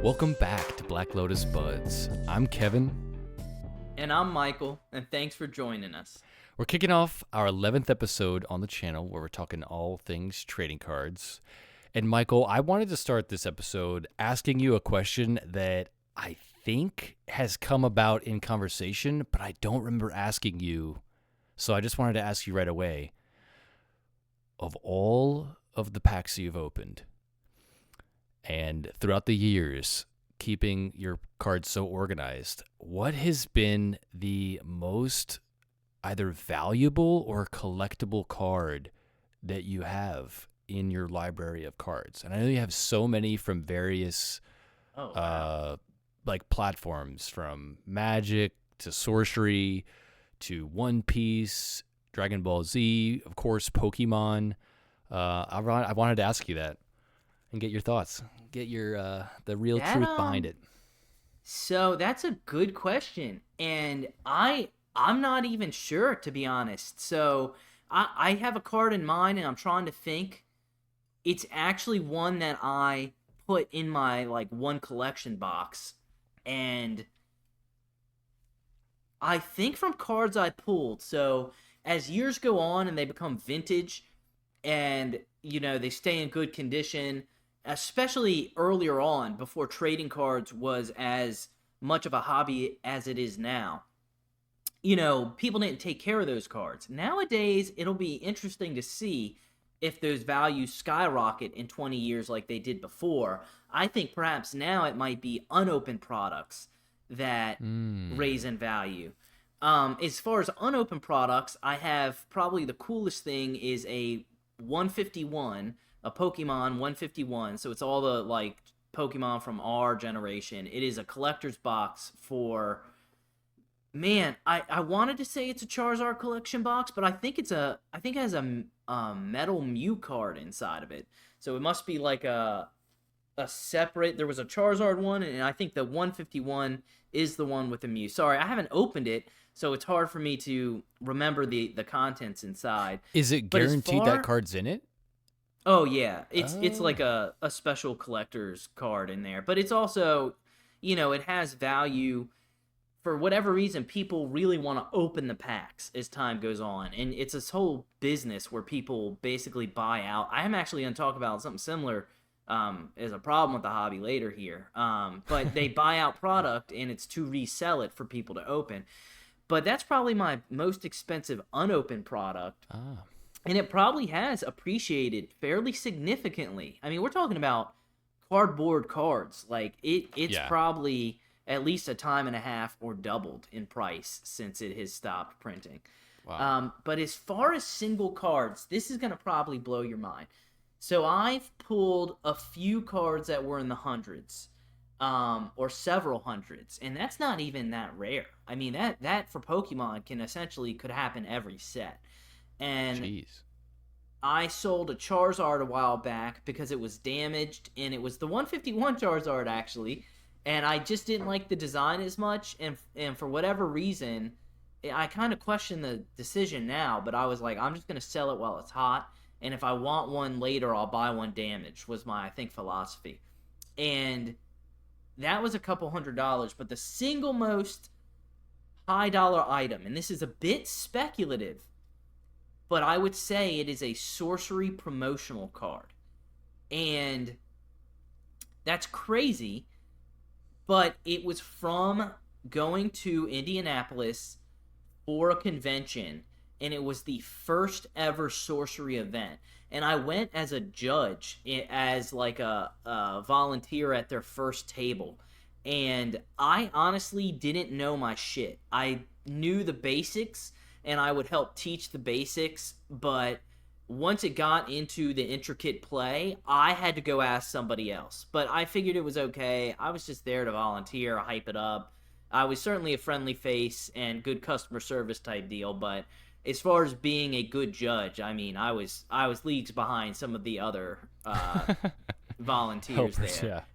Welcome back to Black Lotus Buds. I'm Kevin. And I'm Michael, and thanks for joining us. We're kicking off our 11th episode on the channel where we're talking all things trading cards. And Michael, I wanted to start this episode asking you a question that I think has come about in conversation, but I don't remember asking you. So I just wanted to ask you right away. Of all of the packs you've opened, and throughout the years, keeping your cards so organized, what has been the most either valuable or collectible card that you have in your library of cards? And I know you have so many from various like platforms, from Magic to Sorcery to One Piece, Dragon Ball Z, of course, Pokemon. I wanted to ask you that and get your thoughts, get your the real truth behind it. So that's a good question, and I'm not even sure, to be honest. So I have a card in mind, and I'm trying to think. It's actually one that I put in my one collection box, and I think from cards I pulled. So as years go on and they become vintage, and they stay in good condition, especially earlier on before trading cards was as much of a hobby as it is now. People didn't take care of those cards. Nowadays, it'll be interesting to see if those values skyrocket in 20 years like they did before. I think perhaps now it might be unopened products that raise in value. As far as unopened products, I have probably the coolest thing is a 151, a Pokemon 151. So it's all the Pokemon from our generation. It is a collector's box for, man, I wanted to say it's a Charizard collection box, but I think it has a Metal Mew card inside of it. So it must be like a separate. There was a Charizard one, and I think the 151 is the one with the Mew. Sorry, I haven't opened it, so it's hard for me to remember the contents inside. Is it guaranteed that card's in it? Oh yeah, it's like a special collector's card in there, but it's also, it has value. For whatever reason, people really want to open the packs as time goes on, and it's this whole business where people basically buy out. I am actually going to talk about something similar as a problem with the hobby later here, but they buy out product, and it's to resell it for people to open. But that's probably my most expensive unopened product. And it probably has appreciated fairly significantly. I mean, we're talking about cardboard cards. It's probably at least a time and a half or doubled in price since it has stopped printing. Wow. But as far as single cards, this is going to probably blow your mind. So I've pulled a few cards that were in the hundreds, or several hundreds, and that's not even that rare. I mean, that for Pokemon could happen every set. And Jeez. I sold a Charizard a while back because it was damaged, and it was the 151 Charizard actually, and I just didn't like the design as much, and for whatever reason, I kind of question the decision now, but I was like, I'm just going to sell it while it's hot, and if I want one later, I'll buy one damaged, was my, I think, philosophy. And that was a couple $100, but the single most high dollar item, and this is a bit speculative, but I would say it is a Sorcery promotional card. And that's crazy, but it was from going to Indianapolis for a convention, and it was the first ever Sorcery event. And I went as a judge, as like a volunteer at their first table. And I honestly didn't know my shit. I knew the basics, and I would help teach the basics, but once it got into the intricate play, I had to go ask somebody else. But I figured it was okay. I was just there to volunteer, hype it up. I was certainly a friendly face and good customer service type deal, but as far as being a good judge, I mean, I was leagues behind some of the other volunteers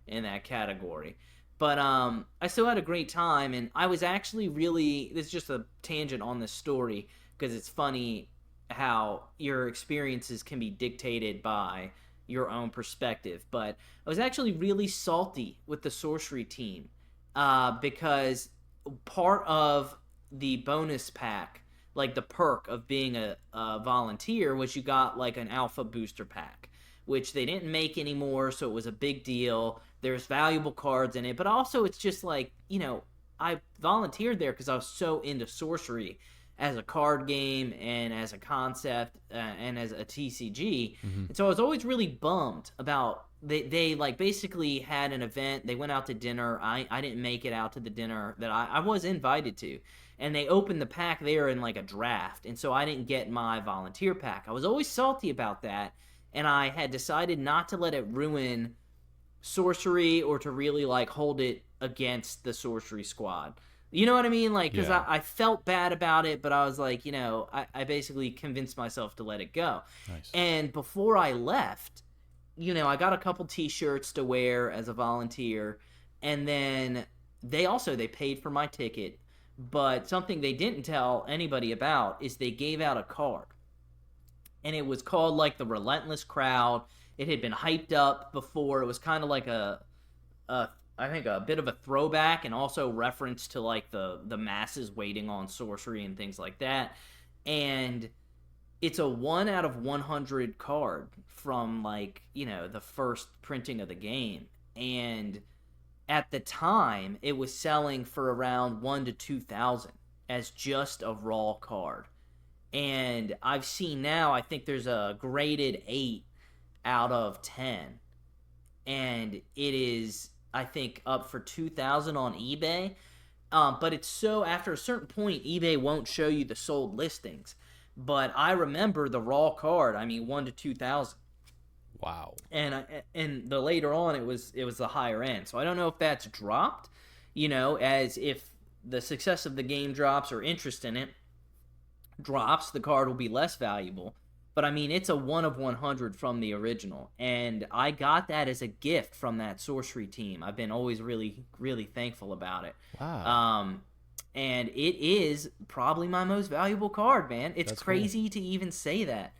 in that category. But I still had a great time, and I was actually really, this is just a tangent on this story, because it's funny how your experiences can be dictated by, your own perspective. But I was actually really salty with the sorcery team because part of the bonus pack, like the perk of being a volunteer, was you got like an alpha booster pack, which they didn't make anymore, so it was a big deal. There's valuable cards in it, but also it's just like, I volunteered there because I was so into sorcery as a card game and as a concept and as a TCG. And so I was always really bummed about they like basically had an event. They went out to dinner. I didn't make it out to the dinner that I was invited to. And they opened the pack there in like a draft. And so I didn't get my volunteer pack. I was always salty about that. And I had decided not to let it ruin sorcery or to really like hold it against the sorcery squad. You know what I mean? Like, because Yeah. I felt bad about it, but I was like, I basically convinced myself to let it go. Nice. And before I left, I got a couple t-shirts to wear as a volunteer. And then they paid for my ticket. But something they didn't tell anybody about is they gave out a card. And it was called like the Relentless Crowd. It had been hyped up before. It was kind of like I think a bit of a throwback and also reference to like the masses waiting on sorcery and things like that. And it's a 1 out of 100 card from like, the first printing of the game. And at the time, it was selling for around 1 to 2,000 as just a raw card. And I've seen now, I think there's a graded 8 out of 10. And it is, I think, up for 2,000 on eBay. But it's so, after a certain point, eBay won't show you the sold listings. But I remember the raw card, 1 to 2,000. Wow. And the later on, it was the higher end. So I don't know if that's dropped, as if the success of the game drops or interest in it drops, the card will be less valuable. But it's a 1 of 100 from the original, and I got that as a gift from that sorcery team. I've been always really, really thankful about it. Wow. And it is probably my most valuable card, man. It's That's crazy to even say that,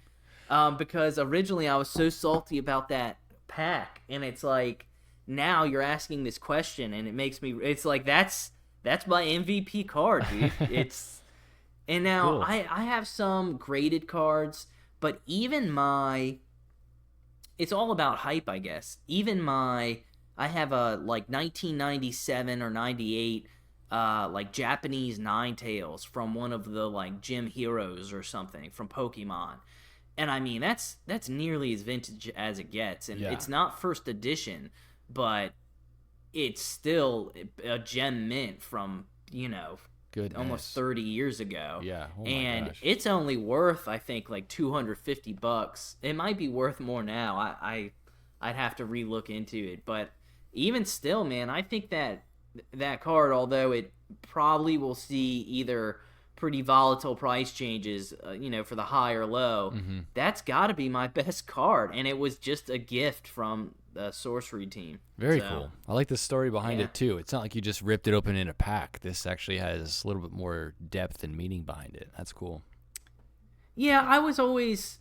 because originally I was so salty about that pack, and it's like now you're asking this question, and it makes me. It's like that's my MVP card, dude. And now Cool. I have some graded cards. But even it's all about hype, I guess. I have a like 1997 or 98, like Japanese Ninetales from one of the like Gym Heroes or something from Pokemon. And that's nearly as vintage as it gets. And Yeah. it's not first edition, but it's still a gem mint from, Goodness. almost 30 years ago. Yeah. Oh my And gosh. it's only worth, I think, like $250. It might be worth more now. I'd have to relook into it, but even still, man, I think that card, although it probably will see either pretty volatile price changes, for the high or low, that's got to be my best card, and it was just a gift from the sorcery team. Very cool. I like the story behind Yeah. it too. It's not like you just ripped it open in a pack. This actually has a little bit more depth and meaning behind it. That's cool. Yeah, I was always,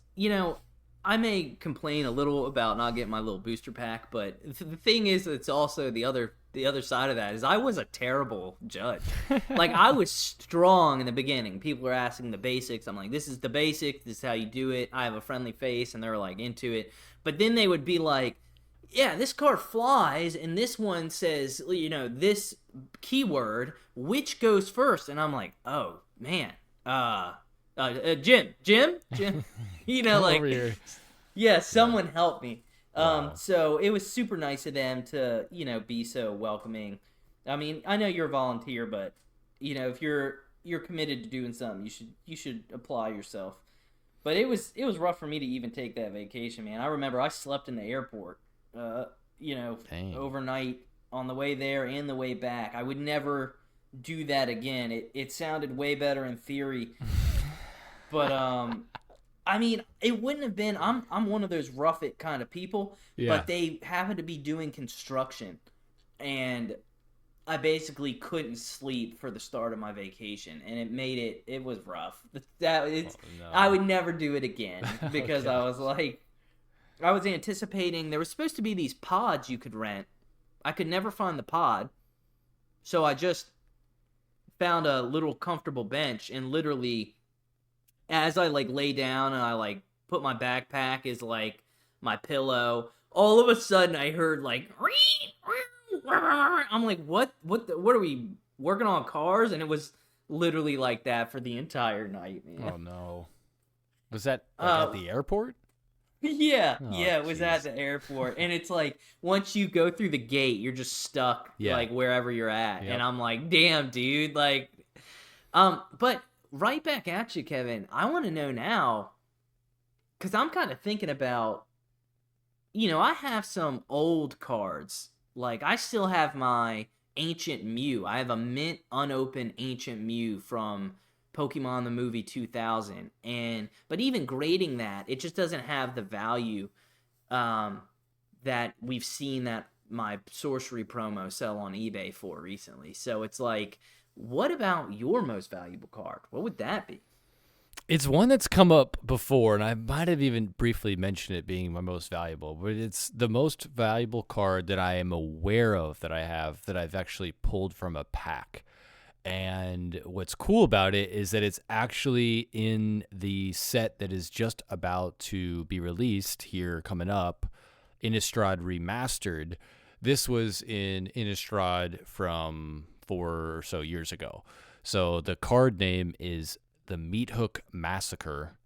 I may complain a little about not getting my little booster pack, but the thing is, it's also the other side of that is I was a terrible judge. Like, I was strong in the beginning. People were asking the basics. I'm like, this is the basic. This is how you do it. I have a friendly face, and they're like into it. But then they would be like, yeah, this card flies, and this one says, this keyword, which goes first? And I'm like, oh, man. Jim, Come like, over here. yeah, someone help me. Wow. So it was super nice of them to, be so welcoming. I know you're a volunteer, but if you're committed to doing something, you should apply yourself. But it was rough for me to even take that vacation, man. I remember I slept in the airport, Dang. overnight on the way there and the way back. I would never do that again. It sounded way better in theory. But it wouldn't have been. I'm one of those rough it kind of people. Yeah. But they happened to be doing construction, and I basically couldn't sleep for the start of my vacation, and it was rough. Oh, no. I would never do it again because Okay. I was like, I was anticipating there was supposed to be these pods you could rent. I could never find the pod, so I just found a little comfortable bench and literally, as I like lay down and I like put my backpack as like my pillow, all of a sudden I heard like, I'm like, what are we working on cars? And it was literally like that for the entire night, man. Oh no. Was that like at the airport? Yeah, Oh, yeah, it was at jeez. the airport, and it's like once you go through the gate, you're just stuck Yeah. like wherever you're at, Yep. and I'm like, damn, dude, like, but right back at you, Kevin. I want to know now, because I'm kind of thinking about, I have some old cards. Like, I still have my Ancient Mew. I have a mint unopened Ancient Mew from Pokemon the movie 2000. But even grading that, it just doesn't have the value that we've seen that my sorcery promo sell on eBay for recently. So it's like, what about your most valuable card? What would that be? It's one that's come up before, and I might have even briefly mentioned it being my most valuable, but it's the most valuable card that I am aware of that I have that I've actually pulled from a pack. And what's cool about it is that it's actually in the set that is just about to be released here coming up, Innistrad Remastered. This was in Innistrad from 4 or so years ago. So the card name is the Meat Hook Massacre,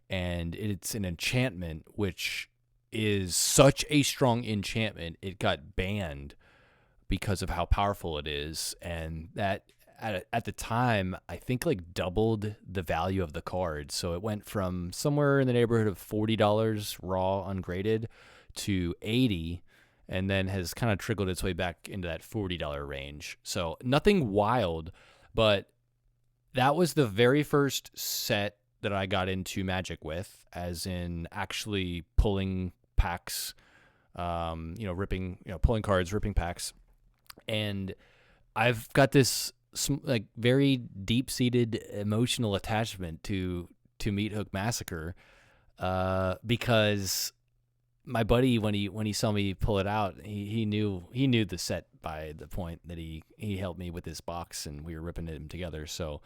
and it's an enchantment, which is such a strong enchantment, it got banned because of how powerful it is, and that at the time, I think like doubled the value of the card. So it went from somewhere in the neighborhood of $40 raw ungraded to $80, and then has kind of trickled its way back into that $40 range. So nothing wild, but that was the very first set that I got into Magic with, as in actually pulling packs, pulling cards, ripping packs. And I've got this like very deep-seated emotional attachment to Meat Hook Massacre, because my buddy, when he saw me pull it out, he knew the set by the point that he helped me with this box and we were ripping it together. So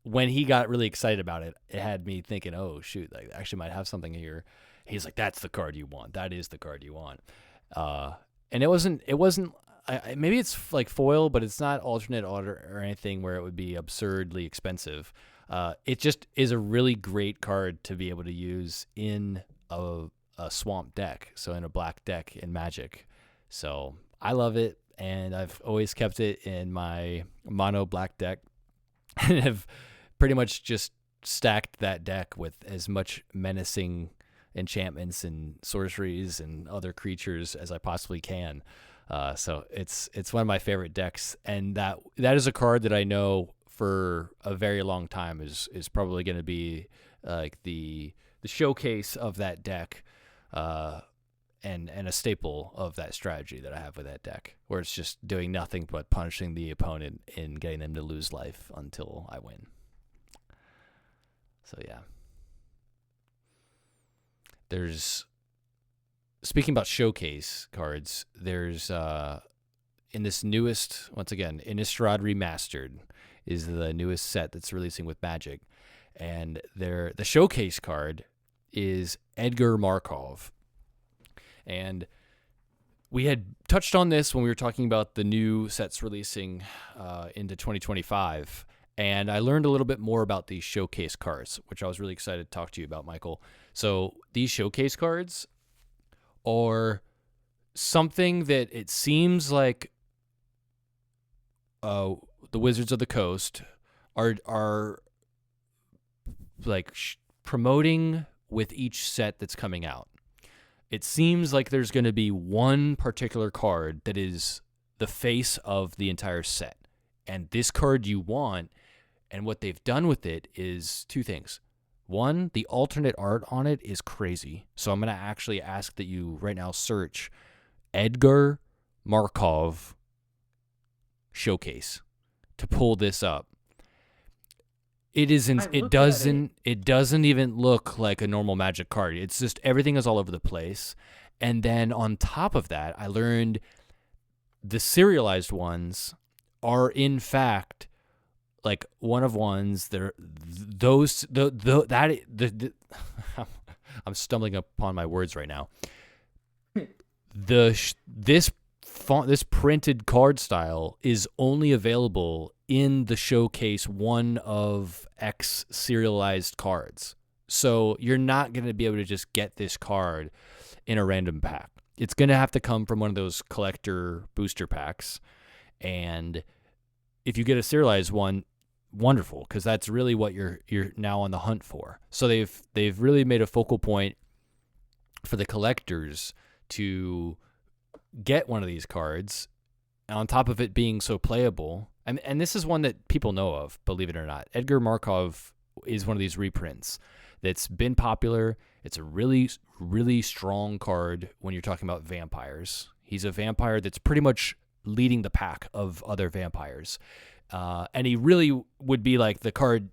when he got really excited about it, it had me thinking, oh shoot, like I actually might have something here. He's like, that's the card you want. That is the card you want. And it wasn't maybe it's like foil, but it's not alternate order or anything where it would be absurdly expensive. It just is a really great card to be able to use in a swamp deck, so in a black deck in Magic. So I love it, and I've always kept it in my mono black deck, and have pretty much just stacked that deck with as much menacing enchantments and sorceries and other creatures as I possibly can. So it's one of my favorite decks, and that is a card that I know for a very long time is probably going to be like the showcase of that deck, and a staple of that strategy that I have with that deck, where it's just doing nothing but punishing the opponent and getting them to lose life until I win. So yeah. Speaking about showcase cards, there's in this newest, once again, Innistrad Remastered is the newest set that's releasing with Magic, and the showcase card is Edgar Markov. And we had touched on this when we were talking about the new sets releasing into 2025, and I learned a little bit more about these showcase cards, which I was really excited to talk to you about, Michael. So these showcase cards are something that it seems like the Wizards of the Coast are like promoting with each set that's coming out. It seems like there's going to be one particular card that is the face of the entire set, and this card you want. And what they've done with it is two things. One, the alternate art on it is crazy. So I'm going to actually ask that you right now search Edgar Markov showcase to pull this up. It isn't. I looked at it. It doesn't even look like a normal Magic card. It's just everything is all over the place. And then on top of that, I learned the serialized ones are in fact like one of ones. They're those the that the I'm stumbling upon my words right now. This printed card style is only available in the showcase one of X serialized cards. So you're not going to be able to just get this card in a random pack. It's going to have to come from one of those collector booster packs. And if you get a serialized one, wonderful, because that's really what you're now on the hunt for. So they've really made a focal point for the collectors to get one of these cards, on top of it being so playable. And this is one that people know of, believe it or not. Edgar Markov is one of these reprints that's been popular. It's a really, really strong card when you're talking about vampires. He's a vampire that's pretty much leading the pack of other vampires. And he really would be like the card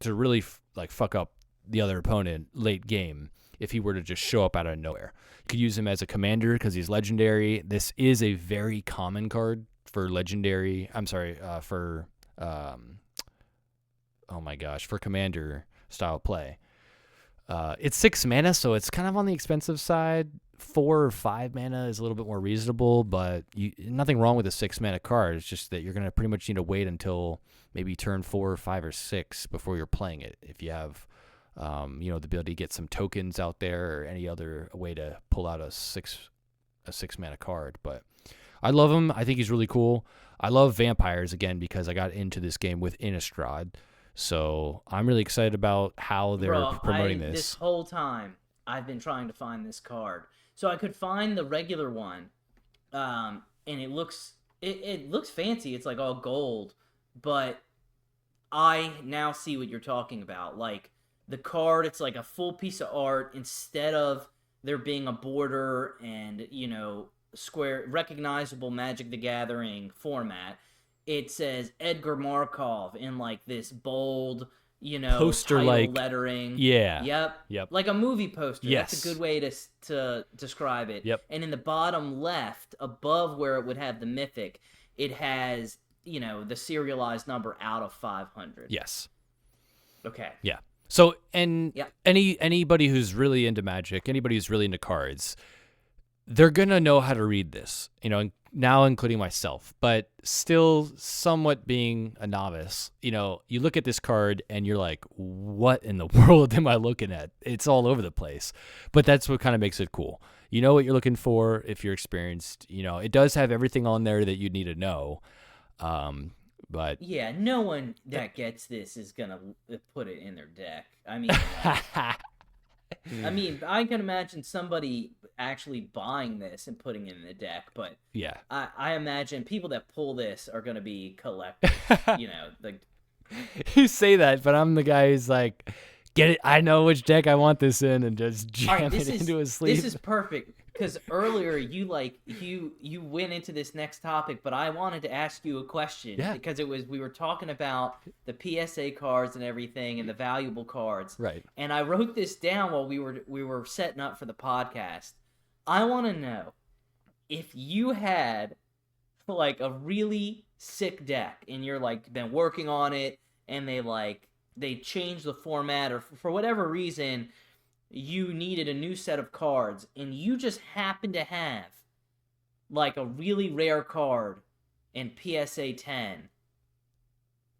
to really fuck up the other opponent late game if he were to just show up out of nowhere. You could use him as a commander because he's legendary. This is a very common card for legendary. For commander style play. It's 6 mana, so it's kind of on the expensive side. 4 or 5 mana is a little bit more reasonable, but nothing wrong with a 6 mana card. It's just that you're going to pretty much need to wait until maybe turn 4 or 5 or 6 before you're playing it. If you have, the ability to get some tokens out there or any other way to pull out a 6 mana card. But I love him. I think he's really cool. I love vampires again because I got into this game with Innistrad. So I'm really excited about how they're promoting this. This whole time, I've been trying to find this card. So I could find the regular one, and it looks fancy. It's like all gold, but I now see what you're talking about. Like the card, it's like a full piece of art instead of there being a border and square recognizable Magic the Gathering format. It says Edgar Markov in like this bold, poster like lettering. Yeah. Yep. Like a movie poster. Yes. That's a good way to describe it. Yep. And in the bottom left, above where it would have the mythic, it has, the serialized number out of 500. Yes. Okay. Yeah. So, and anybody who's really into Magic, anybody who's really into cards, they're going to know how to read this, now including myself, but still somewhat being a novice. You look at this card and you're like, what in the world am I looking at? It's all over the place. But that's what kind of makes it cool. You know what you're looking for if you're experienced. It does have everything on there that you need to know. But yeah, no one that gets this is going to put it in their deck. I mean, I can imagine somebody actually buying this and putting it in the deck, but yeah, I imagine people that pull this are going to be collectors. You say that, but I'm the guy who's like, get it. I know which deck I want this in, and just jam it into his sleeve. This is perfect because earlier you went into this next topic, but I wanted to ask you a question because we were talking about the PSA cards and everything and the valuable cards, right? And I wrote this down while we were setting up for the podcast. I want to know if you had like a really sick deck and you're like been working on it and they changed the format or for whatever reason you needed a new set of cards and you just happen to have like a really rare card in PSA 10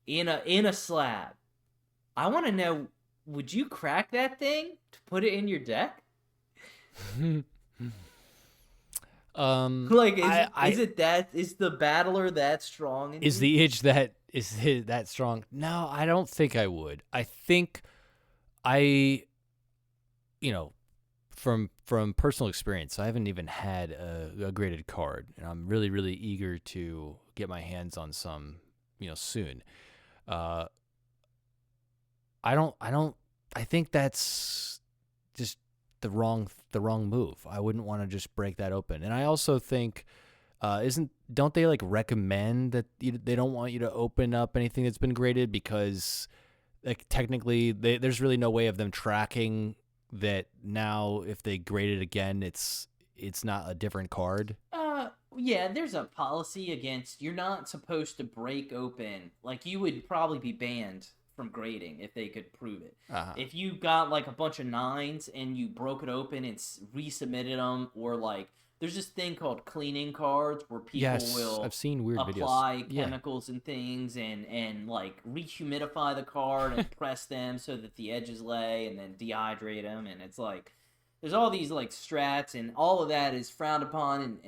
in a slab. I want to know, would you crack that thing to put it in your deck? Is the battler that strong? Is the itch that strong? No, I don't think I would. I think from personal experience, I haven't even had a graded card, and I'm really, really eager to get my hands on some, soon. I think that's just the wrong move. I wouldn't want to just break that open. And I also think don't they like recommend that they don't want you to open up anything that's been graded because like technically there's really no way of them tracking that now if they grade it again, it's not a different card. Yeah, there's a policy against you're not supposed to break open. Like you would probably be banned from grading if they could prove it. If you got like a bunch of 9s and you broke it open and resubmitted them, or like there's this thing called cleaning cards where people will I've seen weird apply videos. chemicals and things and like rehumidify the card and press them so that the edges lay and then dehydrate them, and it's like there's all these like strats, and all of that is frowned upon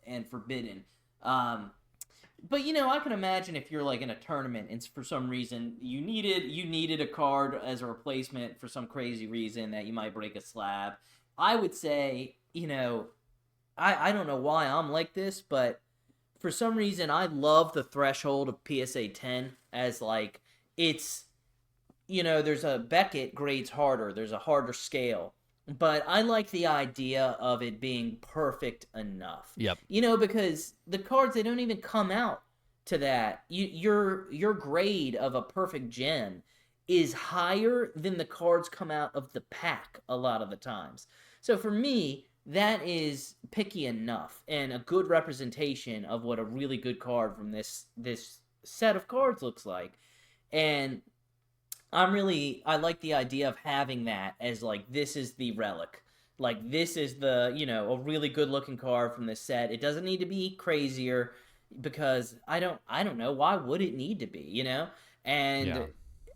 and forbidden. But you know, I can imagine if you're like in a tournament and for some reason you needed a card as a replacement for some crazy reason that you might break a slab. I would say, you know, I don't know why I'm like this, but for some reason I love the threshold of PSA 10 as like it's, you know, there's a Beckett grades harder, there's a harder scale. But I like the idea of it being perfect enough. Yep. You know, because the cards, they don't even come out to that. Your grade of a perfect gem is higher than the cards come out of the pack a lot of the times. So for me, that is picky enough and a good representation of what a really good card from this set of cards looks like. And I like the idea of having that as like, this is the relic. Like, this is the, you know, a really good looking card from this set. It doesn't need to be crazier because I don't know, why would it need to be, you know? And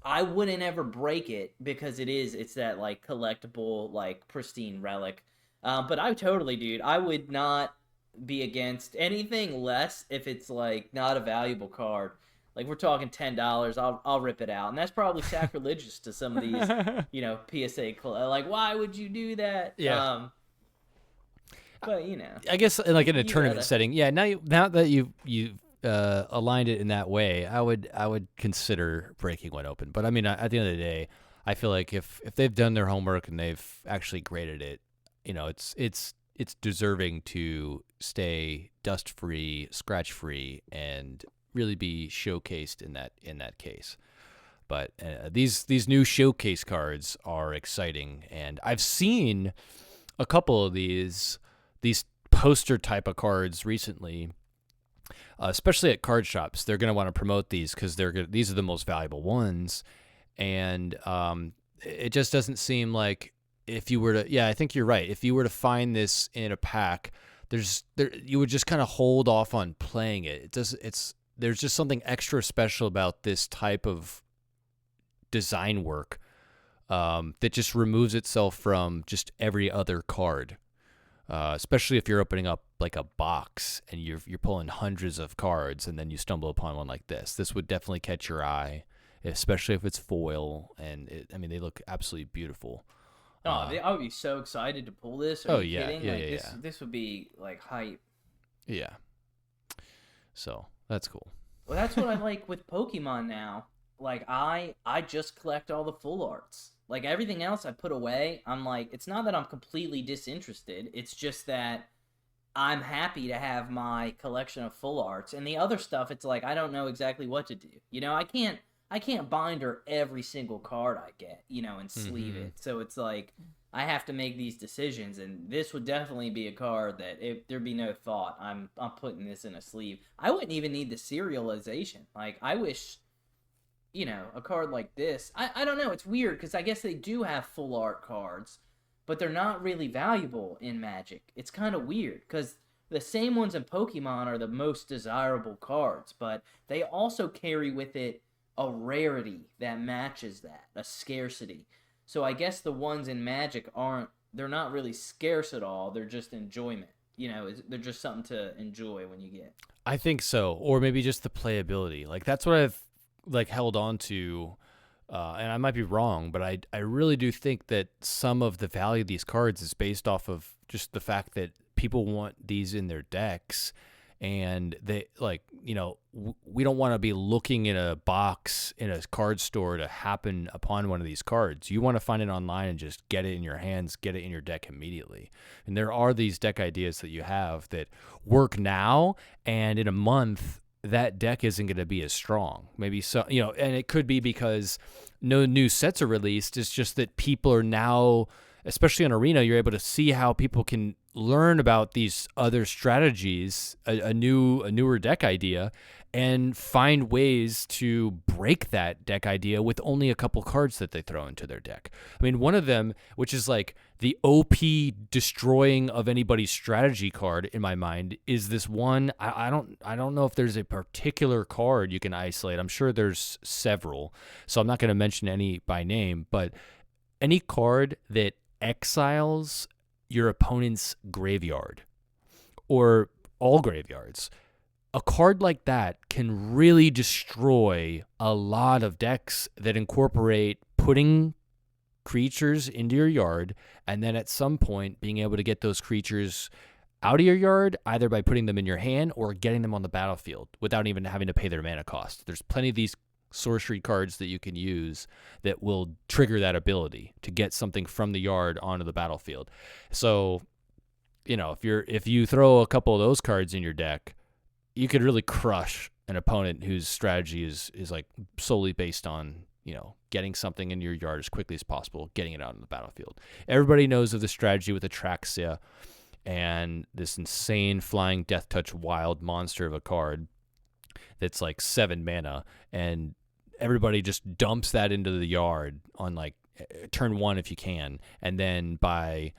I wouldn't ever break it because it's that like collectible, like pristine relic. But I totally, dude, I would not be against anything less if it's like not a valuable card. Like, we're talking $10, I'll rip it out. And that's probably sacrilegious to some of these, you know, PSA, like, why would you do that? Yeah. But, you know. I guess, like, in a tournament setting, yeah, now that you've aligned it in that way, I would consider breaking one open. But, I mean, at the end of the day, I feel like if they've done their homework and they've actually graded it, you know, it's deserving to stay dust-free, scratch-free, and really be showcased in that case. But these new showcase cards are exciting, and I've seen a couple of these poster type of cards recently, especially at card shops. They're going to want to promote these because these are the most valuable ones, and it just doesn't seem like if you were to, I think you're right. If you were to find this in a pack, you would just kind of hold off on playing it. There's just something extra special about this type of design work that just removes itself from just every other card, especially if you're opening up like a box and you're pulling hundreds of cards and then you stumble upon one like this. This would definitely catch your eye, especially if it's foil, and they look absolutely beautiful. I would be so excited to pull this. Are you kidding? This would be like hype. Yeah. So that's cool. Well, that's what I like with Pokemon now. Like, I just collect all the full arts. Like, everything else I put away, I'm like, it's not that I'm completely disinterested. It's just that I'm happy to have my collection of full arts. And the other stuff, it's like, I don't know exactly what to do. You know, I can't binder every single card I get, you know, and sleeve it. So it's like, I have to make these decisions, and this would definitely be a card that if there'd be no thought, I'm putting this in a sleeve. I wouldn't even need the serialization. Like, I wish, you know, a card like this, I don't know, it's weird, because I guess they do have full art cards, but they're not really valuable in Magic. It's kind of weird, because the same ones in Pokemon are the most desirable cards, but they also carry with it a rarity that matches that, a scarcity. So I guess the ones in Magic they're not really scarce at all. They're just enjoyment. You know, they're just something to enjoy when you get. I think so. Or maybe just the playability. Like, that's what I've like held on to. And I might be wrong, but I really do think that some of the value of these cards is based off of just the fact that people want these in their decks. And they, like, you know, we don't want to be looking in a box in a card store to happen upon one of these cards. You want to find it online and just get it in your hands, get it in your deck immediately. And there are these deck ideas that you have that work now, and in a month, that deck isn't going to be as strong. Maybe so, you know, and it could be because no new sets are released. It's just that people are now, especially on Arena, you're able to see how people can learn about these other strategies, a newer deck idea, and find ways to break that deck idea with only a couple cards that they throw into their deck. I mean, one of them, which is like the OP destroying of anybody's strategy card in my mind, is this one. I don't know if there's a particular card you can isolate. I'm sure there's several, so I'm not going to mention any by name, but any card that exiles your opponent's graveyard or all graveyards. A card like that can really destroy a lot of decks that incorporate putting creatures into your yard and then at some point being able to get those creatures out of your yard either by putting them in your hand or getting them on the battlefield without even having to pay their mana cost. There's plenty of these sorcery cards that you can use that will trigger that ability to get something from the yard onto the battlefield. So, if you throw a couple of those cards in your deck, you could really crush an opponent whose strategy is like solely based on, getting something in your yard as quickly as possible, getting it out on the battlefield. Everybody knows of the strategy with Atraxia and this insane flying Death Touch wild monster of a card that's like 7 mana, and everybody just dumps that into the yard on like turn 1 if you can, and then by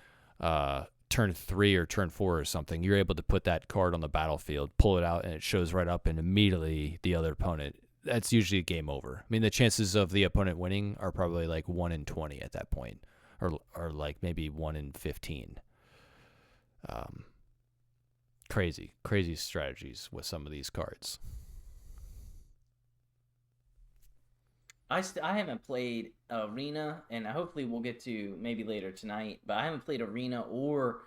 turn 3 or turn 4 or something, you're able to put that card on the battlefield, pull it out, and it shows right up, and immediately the other opponent, that's usually a game over. I mean, the chances of the opponent winning are probably like 1 in 20 at that point, or like maybe 1 in 15. Crazy strategies with some of these cards. I haven't played Arena, and hopefully we'll get to maybe later tonight, but I haven't played Arena or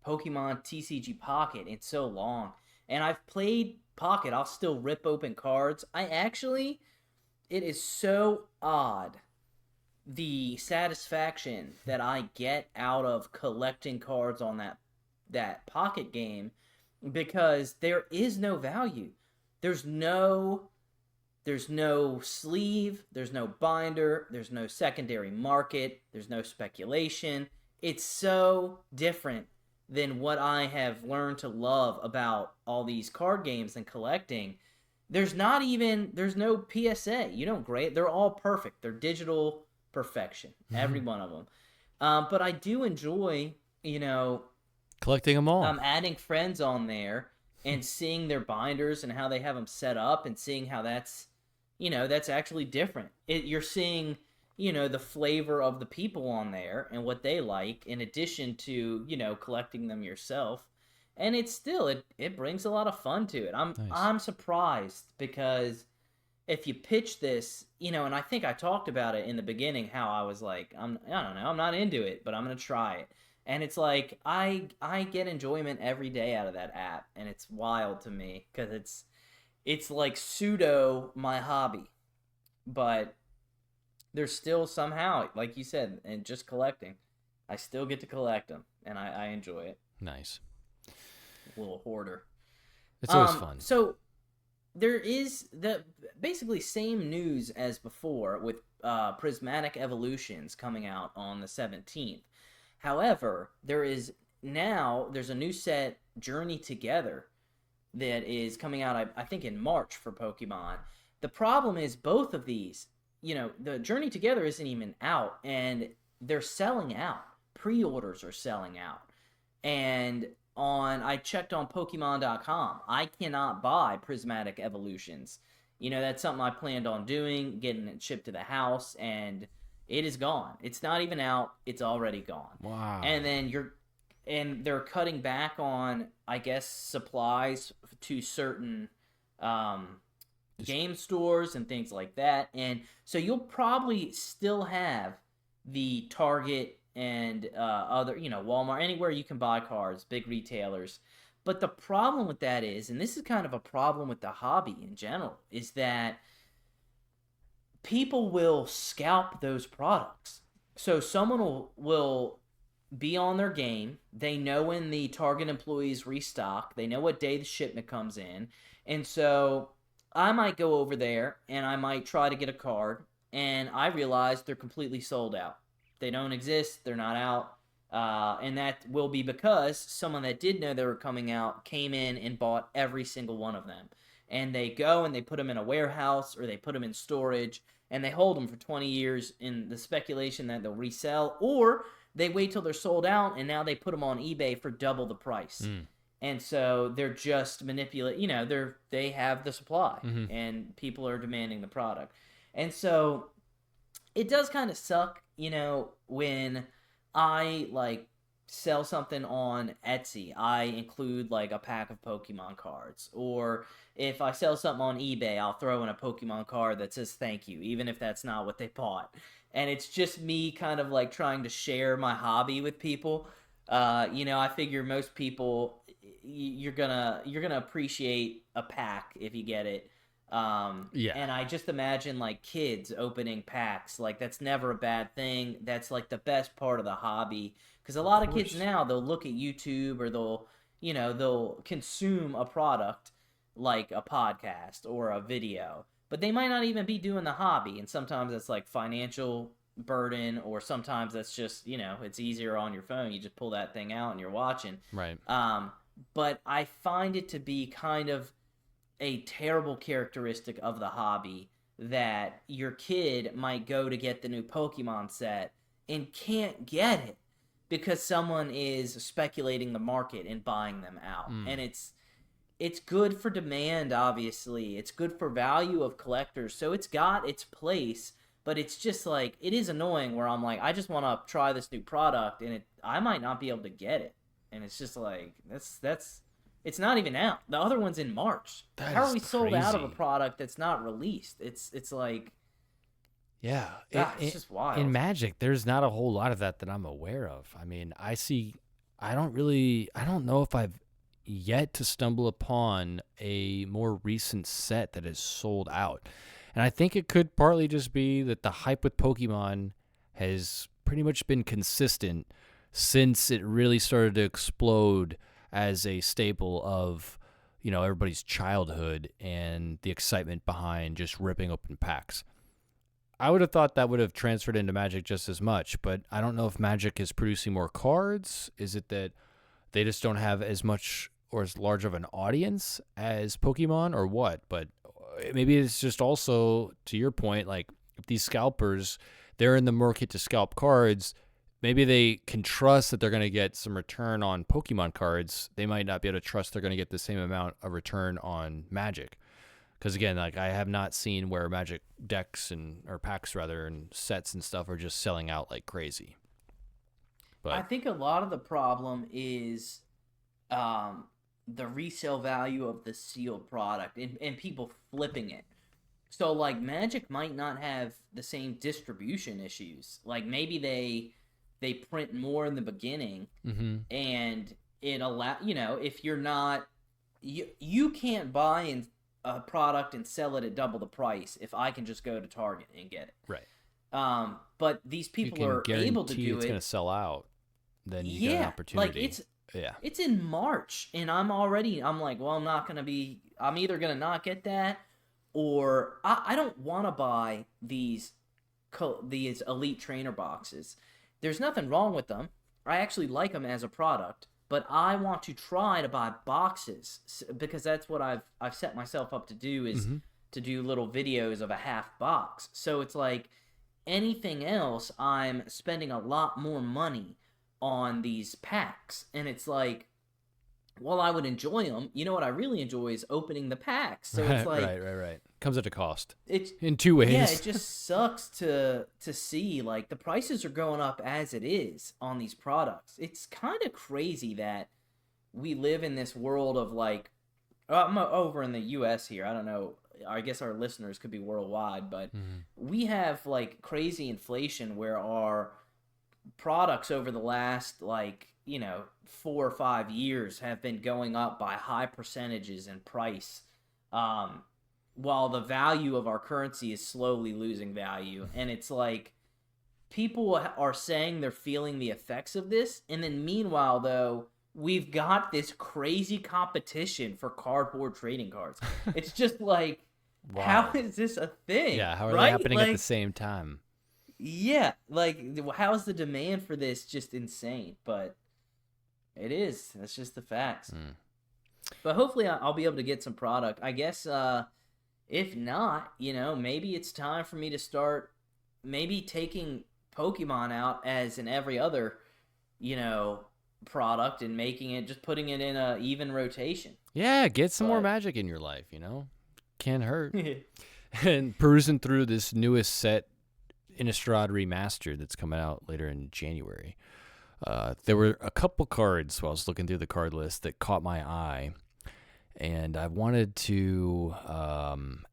Pokemon TCG Pocket in so long. And I've played Pocket. I'll still rip open cards. It is so odd, the satisfaction that I get out of collecting cards on that Pocket game, because there is no value. There's no sleeve, there's no binder, there's no secondary market, there's no speculation. It's so different than what I have learned to love about all these card games and collecting. There's no PSA. You don't grade. They're all perfect. They're digital perfection, every one of them. But I do enjoy, collecting them all. Adding friends on there and seeing their binders and how they have them set up and seeing how that's actually different. You're seeing, the flavor of the people on there and what they like, in addition to, collecting them yourself. And it's still, it brings a lot of fun to it. I'm surprised, because if you pitch this, and I think I talked about it in the beginning, how I was like, I don't know, I'm not into it, but I'm going to try it. And it's like, I get enjoyment every day out of that app, and it's wild to me, because it's like pseudo my hobby, but there's still somehow, like you said, and just collecting, I still get to collect them, and I enjoy it. Nice. A little hoarder. It's always fun. So there is the basically same news as before with Prismatic Evolutions coming out on the 17th. However, there's a new set, Journey Together, that is coming out, I think, in March for Pokemon. The problem is both of these, the Journey Together isn't even out, and they're selling out. Pre-orders are selling out. And I checked on Pokemon.com. I cannot buy Prismatic Evolutions. That's something I planned on doing, getting it shipped to the house, and it is gone. It's not even out. It's already gone. Wow. And then they're cutting back on, I guess, supplies to certain game stores and things like that. And so you'll probably still have the Target and other, Walmart, anywhere you can buy cards, big retailers. But the problem with that is, and this is kind of a problem with the hobby in general, is that people will scalp those products. So someone will be on their game. They know when the Target employees restock. They know what day the shipment comes in. And so I might go over there and I might try to get a card. and I realized they're completely sold out. They don't exist. They're not out. And that will be because someone that did know they were coming out came in and bought every single one of them. And they go and they put them in a warehouse or they put them in storage and they hold them for 20 years in the speculation that they'll resell, or they wait till they're sold out and now they put them on eBay for double the price. And so they're just manipulate, they have the supply and people are demanding the product. And so it does kind of suck, when I like sell something on Etsy, I include like a pack of Pokemon cards. Or if I sell something on eBay, I'll throw in a Pokemon card that says thank you, even if that's not what they bought. And it's just me kind of like trying to share my hobby with people. I figure most people, you're gonna appreciate a pack if you get it. And I just imagine like kids opening packs, like that's never a bad thing. That's like the best part of the hobby, because a lot of kids now, they'll look at YouTube or they'll consume a product like a podcast or a video, but they might not even be doing the hobby. And sometimes it's like financial burden, or sometimes that's just, it's easier on your phone. You just pull that thing out and you're watching. Right. But I find it to be kind of a terrible characteristic of the hobby that your kid might go to get the new Pokemon set and can't get it because someone is speculating the market and buying them out. And it's good for demand, obviously. It's good for value of collectors. So it's got its place, but it's just like, it is annoying where I'm like, I just want to try this new product and I might not be able to get it. And it's just like, it's not even out. The other one's in March. How are we sold out of a product that's not released? It's like, yeah, it's just wild. In Magic, there's not a whole lot of that I'm aware of. I mean, I don't know if I've yet to stumble upon a more recent set that is sold out. And I think it could partly just be that the hype with Pokemon has pretty much been consistent since it really started to explode as a staple of, everybody's childhood and the excitement behind just ripping open packs. I would have thought that would have transferred into Magic just as much, but I don't know if Magic is producing more cards. Is it that they just don't have as much or as large of an audience as Pokemon, or what? But maybe it's just also, to your point, like if these scalpers, they're in the market to scalp cards, maybe they can trust that they're going to get some return on Pokemon cards. They might not be able to trust they're going to get the same amount of return on Magic. Because again, like I have not seen where Magic decks or packs rather and sets and stuff are just selling out like crazy. But I think a lot of the problem is the resale value of the sealed product and people flipping it. So like Magic might not have the same distribution issues. Like maybe they print more in the beginning and it if you're not, you can't buy a product and sell it at double the price if I can just go to Target and get it. Right. But these people are able to do it's it. going to sell out. Then you get an opportunity. Like it's in March and I'm like, well, I'm either going to not get that, or I don't want to buy these elite trainer boxes. There's nothing wrong with them. I actually like them as a product, but I want to try to buy boxes because that's what I've set myself up to do, is to do little videos of a half box. So it's like anything else, I'm spending a lot more money on these packs, and it's like, while I would enjoy them, what I really enjoy is opening the packs. So it's like right. Comes at a cost. It's in two ways. Yeah, it just sucks to see like the prices are going up as it is on these products. It's kind of crazy that we live in this world of like, I'm over in the U.S. here. I don't know. I guess our listeners could be worldwide, but we have like crazy inflation where our products over the last 4 or 5 years have been going up by high percentages in price, while the value of our currency is slowly losing value. And it's like people are saying they're feeling the effects of this, and then meanwhile though, we've got this crazy competition for cardboard trading cards. It's just like how Wow. is this a thing? Yeah, how are they Right? happening at the Like, same time? yeah, like how is the demand for this just insane? But it is. That's just the facts. Hmm. But hopefully I'll be able to get some product. I guess if not, maybe it's time for me to start maybe taking Pokemon out as in every other, you know, product and making it just putting it in a even rotation. Yeah, get some more But magic in your life, Can't hurt. And perusing through this newest set, Innistrad Remastered, that's coming out later in January. There were a couple cards while I was looking through the card list that caught my eye, and I wanted to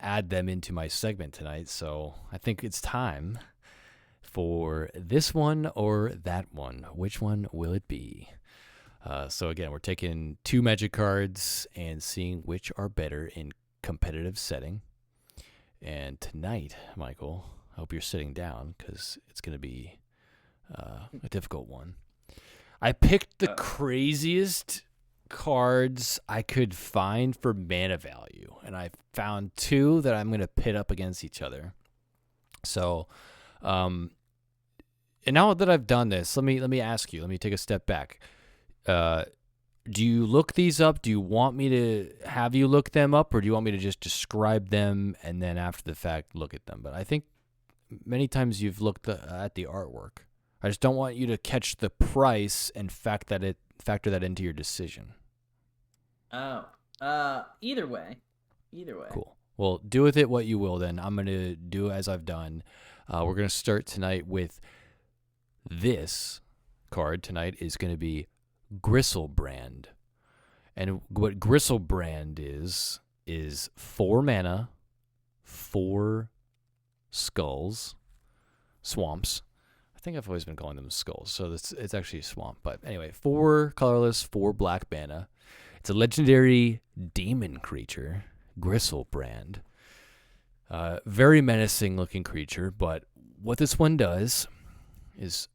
add them into my segment tonight. So I think it's time for this one or that one. Which one will it be? So again, we're taking two magic cards and seeing which are better in competitive setting. And tonight, Michael, I hope you're sitting down because it's going to be a difficult one. I picked the craziest cards I could find for mana value, and I found two that I'm going to pit up against each other. So, and now that I've done this, let me ask you. Let me take a step back. Do you look these up? Do you want me to have you look them up, or do you want me to just describe them and then after the fact look at them? But I think many times you've looked at the artwork. I just don't want you to catch the price and factor that into your decision. Oh, either way, either way. Cool. Well, do with it what you will. Then I'm gonna do as I've done. We're gonna start tonight with this card. Tonight is gonna be Gristlebrand. And what Gristlebrand is 4 mana, 4 skulls, swamps. I think I've always been calling them skulls, so it's actually a swamp. But anyway, 4 colorless, 4 black mana. It's a legendary demon creature, Gristlebrand. Very menacing looking creature, but what this one does is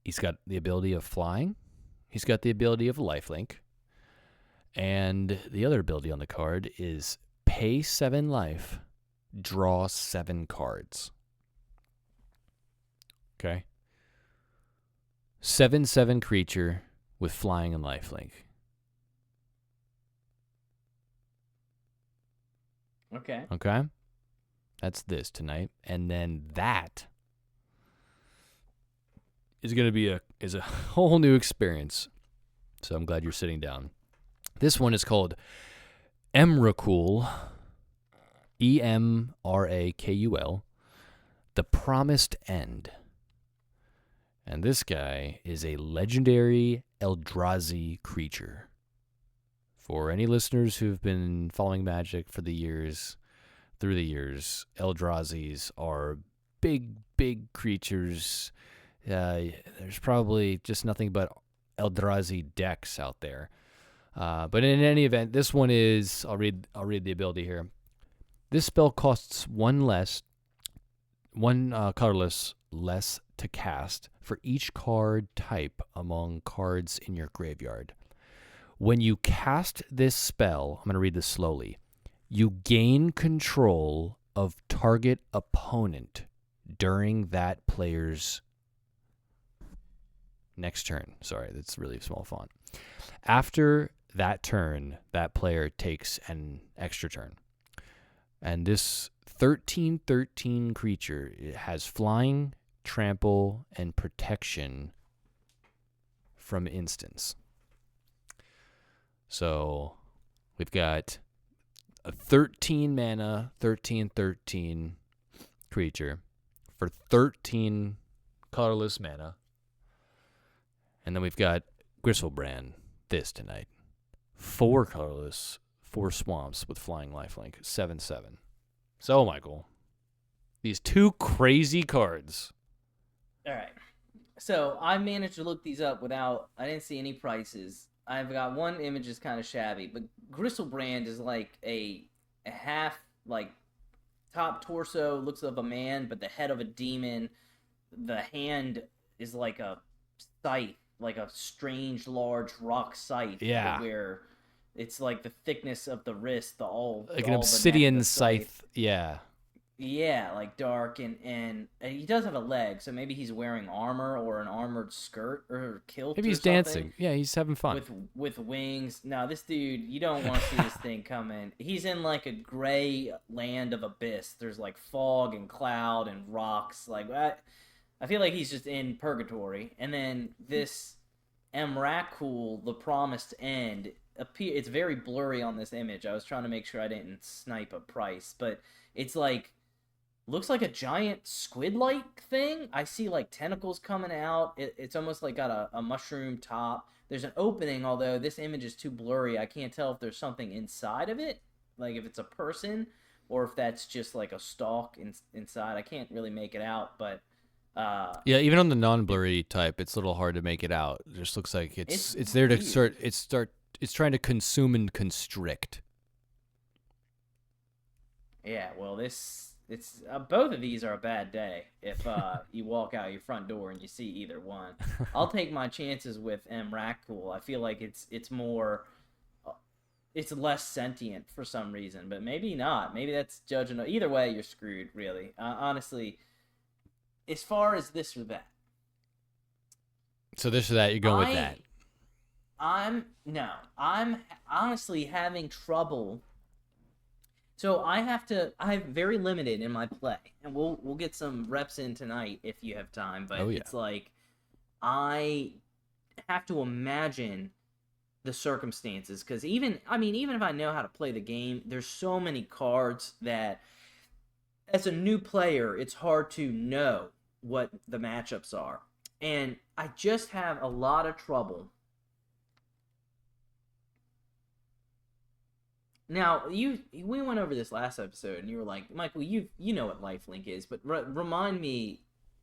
he's got the ability of flying. He's got the ability of lifelink. And the other ability on the card is pay 7 life, draw 7 cards. Okay? 7/7 creature with flying and lifelink. Okay. Okay? That's this tonight. And then that is going to be a whole new experience. So I'm glad you're sitting down. This one is called Emrakul, Emrakul, The Promised End. And this guy is a legendary Eldrazi creature. For any listeners who've been following Magic through the years, Eldrazi's are big, big creatures. There's probably just nothing but Eldrazi decks out there. But in any event, this one is, I'll read the ability here. This spell costs 1 colorless less to cast for each card type among cards in your graveyard. When you cast this spell, I'm going to read this slowly. You gain control of target opponent during that player's next turn. Sorry, that's really small font. After that turn, that player takes an extra turn. And this 13/13 creature, it has flying, trample, and protection from instants. So we've got a 13 mana, 13/13 creature for 13 colorless mana. And then we've got Gristlebrand this tonight. 4 colorless, 4 swamps with flying lifelink, 7/7. So, Michael, these 2 crazy cards. All right. So I managed to look these up I didn't see any prices. I've got one image is kind of shabby, but Gristlebrand is like a half, like, top torso, looks of a man, but the head of a demon. The hand is like a scythe, like a strange, large rock scythe. Yeah. Where It's like the thickness of the wrist, Like an all the neck, obsidian the scythe. scythe. Yeah. Yeah, like dark and he does have a leg, so maybe he's wearing armor or an armored skirt or kilt Maybe or he's something dancing. Yeah, he's having fun. with wings. No, this dude, you don't want to see this thing coming. He's in like a gray land of abyss. There's like fog and cloud and rocks. Like I feel like he's just in purgatory. And then this Emrakul, the promised end, it's very blurry on this image. I was trying to make sure I didn't snipe a price, but it's like looks like a giant squid-like thing. I see like tentacles coming out. It's almost like got a mushroom top. There's an opening, although this image is too blurry. I can't tell if there's something inside of it, like if it's a person or if that's just like a stalk inside. I can't really make it out, but Yeah, even on the non-blurry type, it's a little hard to make it out. It just looks like it's there to weird. it's trying to consume and constrict. Yeah, well, it's both of these are a bad day if you walk out your front door and you see either one. I'll take my chances with Emrakul. I feel like it's more it's less sentient for some reason, but maybe not. Maybe that's judging. Either way, you're screwed. Really, honestly, as far as this or that, So this or that, you're going with that. I'm honestly having trouble. So I'm very limited in my play, and we'll get some reps in tonight if you have time. But Oh, yeah. it's like I have to imagine the circumstances because even if I know how to play the game, there's so many cards that as a new player, it's hard to know what the matchups are, and I just have a lot of trouble. Now, we went over this last episode, and you were like, Michael, you know what lifelink is, but remind me.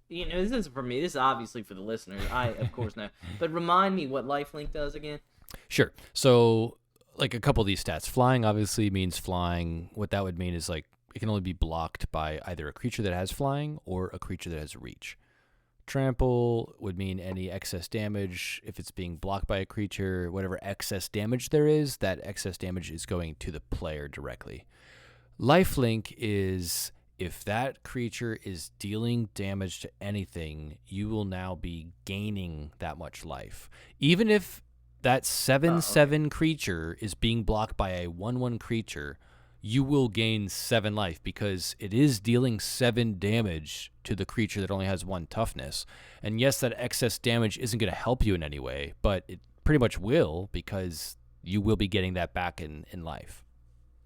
You know, this isn't for me. This is obviously for the listeners. I, of course, know. But remind me what lifelink does again. Sure. So, like a couple of these stats, flying obviously means flying. What that would mean is like it can only be blocked by either a creature that has flying or a creature that has reach. Trample would mean any excess damage. If it's being blocked by a creature, whatever excess damage there is, that excess damage is going to the player directly. Lifelink is if that creature is dealing damage to anything, you will now be gaining that much life. Even if that 7/7 creature is being blocked by a 1/1 creature, you will gain 7 life because it is dealing 7 damage to the creature that only has 1 toughness. And yes, that excess damage isn't going to help you in any way, but it pretty much will because you will be getting that back in life.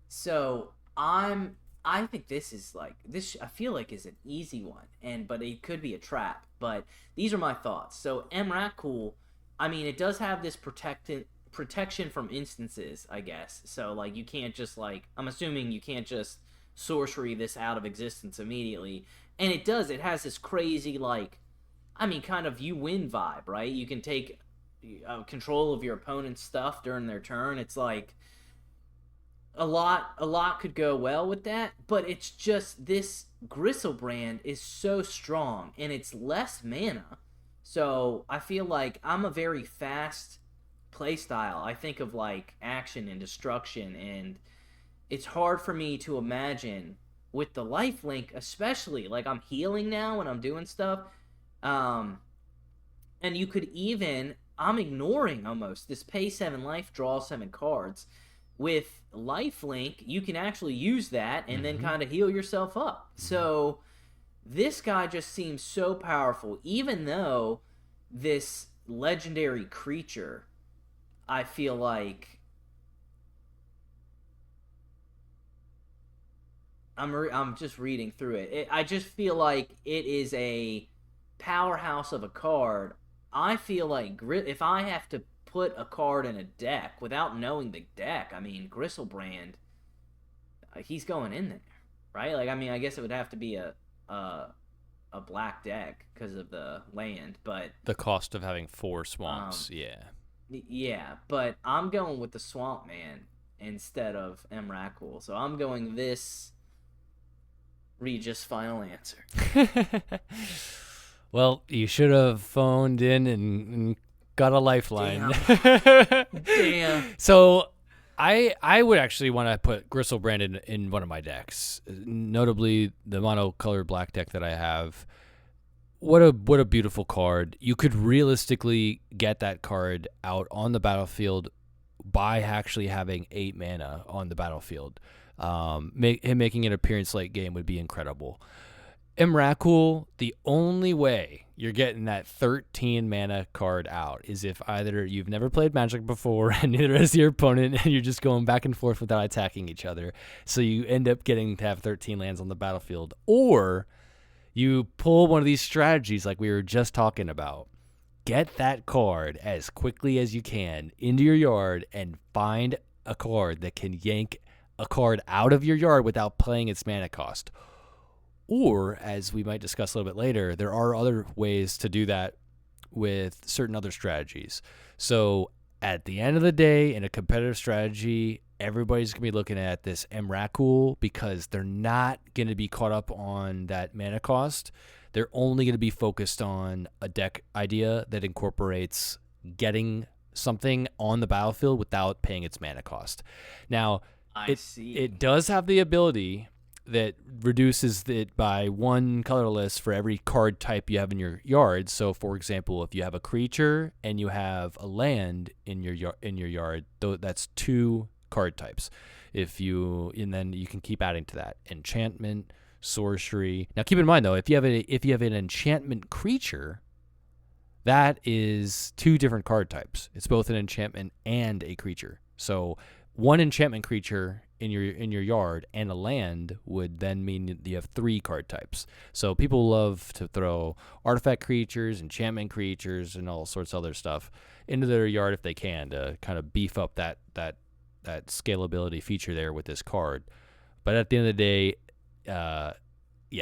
So I think this is like this. I feel like is an easy one, but it could be a trap. But these are my thoughts. So Emrakul, I mean, it does have this protection from instances, I guess. So like you can't just like I'm assuming you can't just sorcery this out of existence immediately. And it has this crazy like kind of you win vibe, right? You can take control of your opponent's stuff during their turn. It's like a lot could go well with that, but it's just this Gristlebrand is so strong and it's less mana. So I feel like I'm a very fast playstyle. I think of like action and destruction, and it's hard for me to imagine with the lifelink, especially like I'm healing now and I'm doing stuff. Um, and you could even I'm ignoring almost this pay 7 life, draw 7 cards. With lifelink, you can actually use that and then kind of heal yourself up. So this guy just seems so powerful, even though this legendary creature, I feel like I'm just reading through it. I just feel like it is a powerhouse of a card. I feel like if I have to put a card in a deck without knowing the deck, I mean, Gristlebrand, he's going in there, right? Like, I mean, I guess it would have to be a black deck because of the land, but the cost of having 4 swamps, yeah. But I'm going with the Swamp Man instead of Emrakul, so I'm going this Regis final answer. Well, you should have phoned in and got a lifeline. Damn. So I would actually want to put Gristlebrand in one of my decks, notably the monocolored black deck that I have. What a beautiful card. You could realistically get that card out on the battlefield by actually having 8 mana on the battlefield. Him making an appearance late game would be incredible. Emrakul, the only way you're getting that 13 mana card out is if either you've never played Magic before and neither has your opponent, and you're just going back and forth without attacking each other. So you end up getting to have 13 lands on the battlefield. Or you pull one of these strategies like we were just talking about. Get that card as quickly as you can into your yard and find a card that can yank a card out of your yard without playing its mana cost. Or, as we might discuss a little bit later, there are other ways to do that with certain other strategies. So at the end of the day, in a competitive strategy, everybody's going to be looking at this Emrakul because they're not going to be caught up on that mana cost. They're only going to be focused on a deck idea that incorporates getting something on the battlefield without paying its mana cost. Now, it does have the ability that reduces it by 1 colorless for every card type you have in your yard. So, for example, if you have a creature and you have a land in your yard, that's 2 card types. And then you can keep adding to that. Enchantment, sorcery. Now, keep in mind though, if you have an enchantment creature, that is 2 different card types. It's both an enchantment and a creature. So, 1 enchantment creature in your yard and a land would then mean that you have 3 card types. So people love to throw artifact creatures, enchantment creatures, and all sorts of other stuff into their yard if they can to kind of beef up that scalability feature there with this card. But at the end of the day,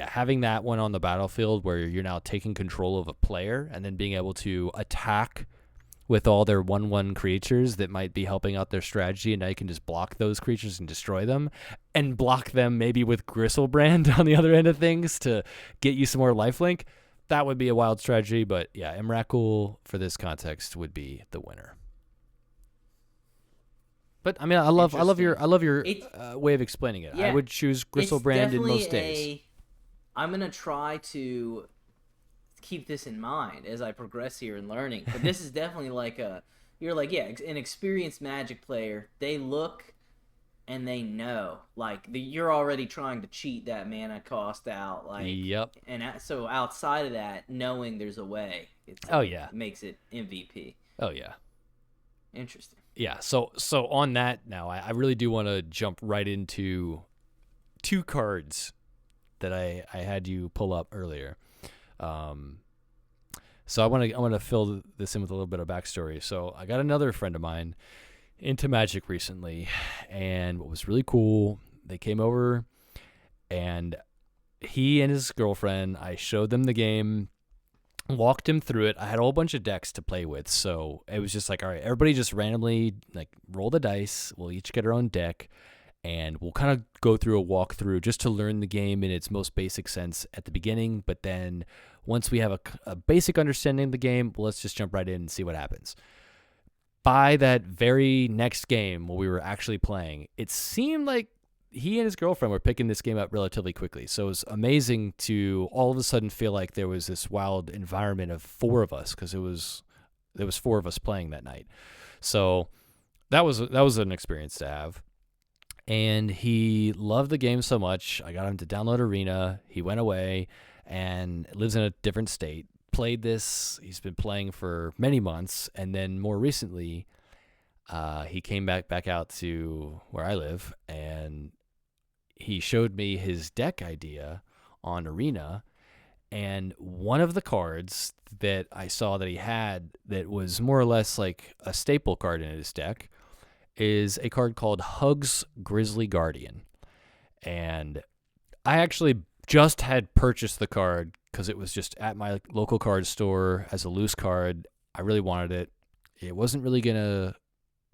having that one on the battlefield where you're now taking control of a player and then being able to attack with all their 1/1 creatures that might be helping out their strategy, and now you can just block those creatures and destroy them, and block them maybe with Gristlebrand on the other end of things to get you some more lifelink. That would be a wild strategy, but yeah, Emrakul for this context would be the winner. But I mean, I love your way of explaining it. Yeah, I would choose Gristlebrand in most days. I'm gonna try to keep this in mind as I progress here in learning. But this is definitely like an experienced Magic player. They look and they know, like you're already trying to cheat that mana cost out. Like, yep. And so outside of that, knowing there's a way, makes it MVP. Oh yeah. Interesting. Yeah. So on that now, I really do want to jump right into 2 cards that I had you pull up earlier. So I want to fill this in with a little bit of backstory. So I got another friend of mine into Magic recently, and what was really cool, they came over, and he and his girlfriend, I showed them the game, walked him through it. I had a whole bunch of decks to play with, so it was just like, all right, everybody just randomly like roll the dice. We'll each get our own deck, and we'll kind of go through a walkthrough just to learn the game in its most basic sense at the beginning. But then once we have a basic understanding of the game, let's just jump right in and see what happens. By that very next game where we were actually playing, it seemed like he and his girlfriend were picking this game up relatively quickly. So it was amazing to all of a sudden feel like there was this wild environment of 4 of us, because there was 4 of us playing that night. So that was an experience to have. And he loved the game so much, I got him to download Arena. He went away and lives in a different state. Played this. He's been playing for many months, and then more recently, he came back out to where I live, and he showed me his deck idea on Arena. And one of the cards that I saw that he had that was more or less like a staple card in his deck is a card called Hug's Grizzly Guardian. And I actually just had purchased the card because it was just at my local card store as a loose card. I really wanted it. It wasn't really going to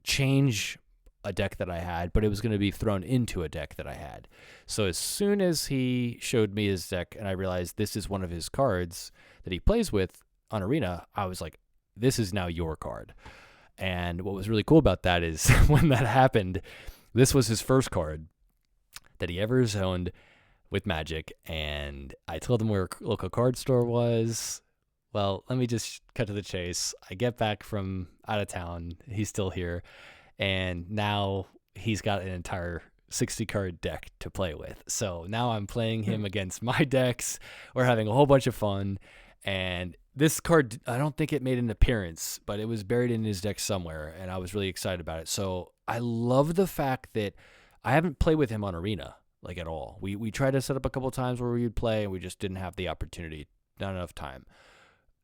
change a deck that I had, but it was going to be thrown into a deck that I had. So as soon as he showed me his deck and I realized this is one of his cards that he plays with on Arena, I was like, this is now your card. And what was really cool about that is when that happened, this was his first card that he ever has owned with Magic. And I told him where a local card store was. Well, let me just cut to the chase. I get back from out of town. He's still here. And now he's got an entire 60 card deck to play with. So now I'm playing him against my decks. We're having a whole bunch of fun. And this card, I don't think it made an appearance, but it was buried in his deck somewhere. And I was really excited about it. So I love the fact that I haven't played with him on Arena like at all. We tried to set up a couple times where we would play and we just didn't have the opportunity, not enough time.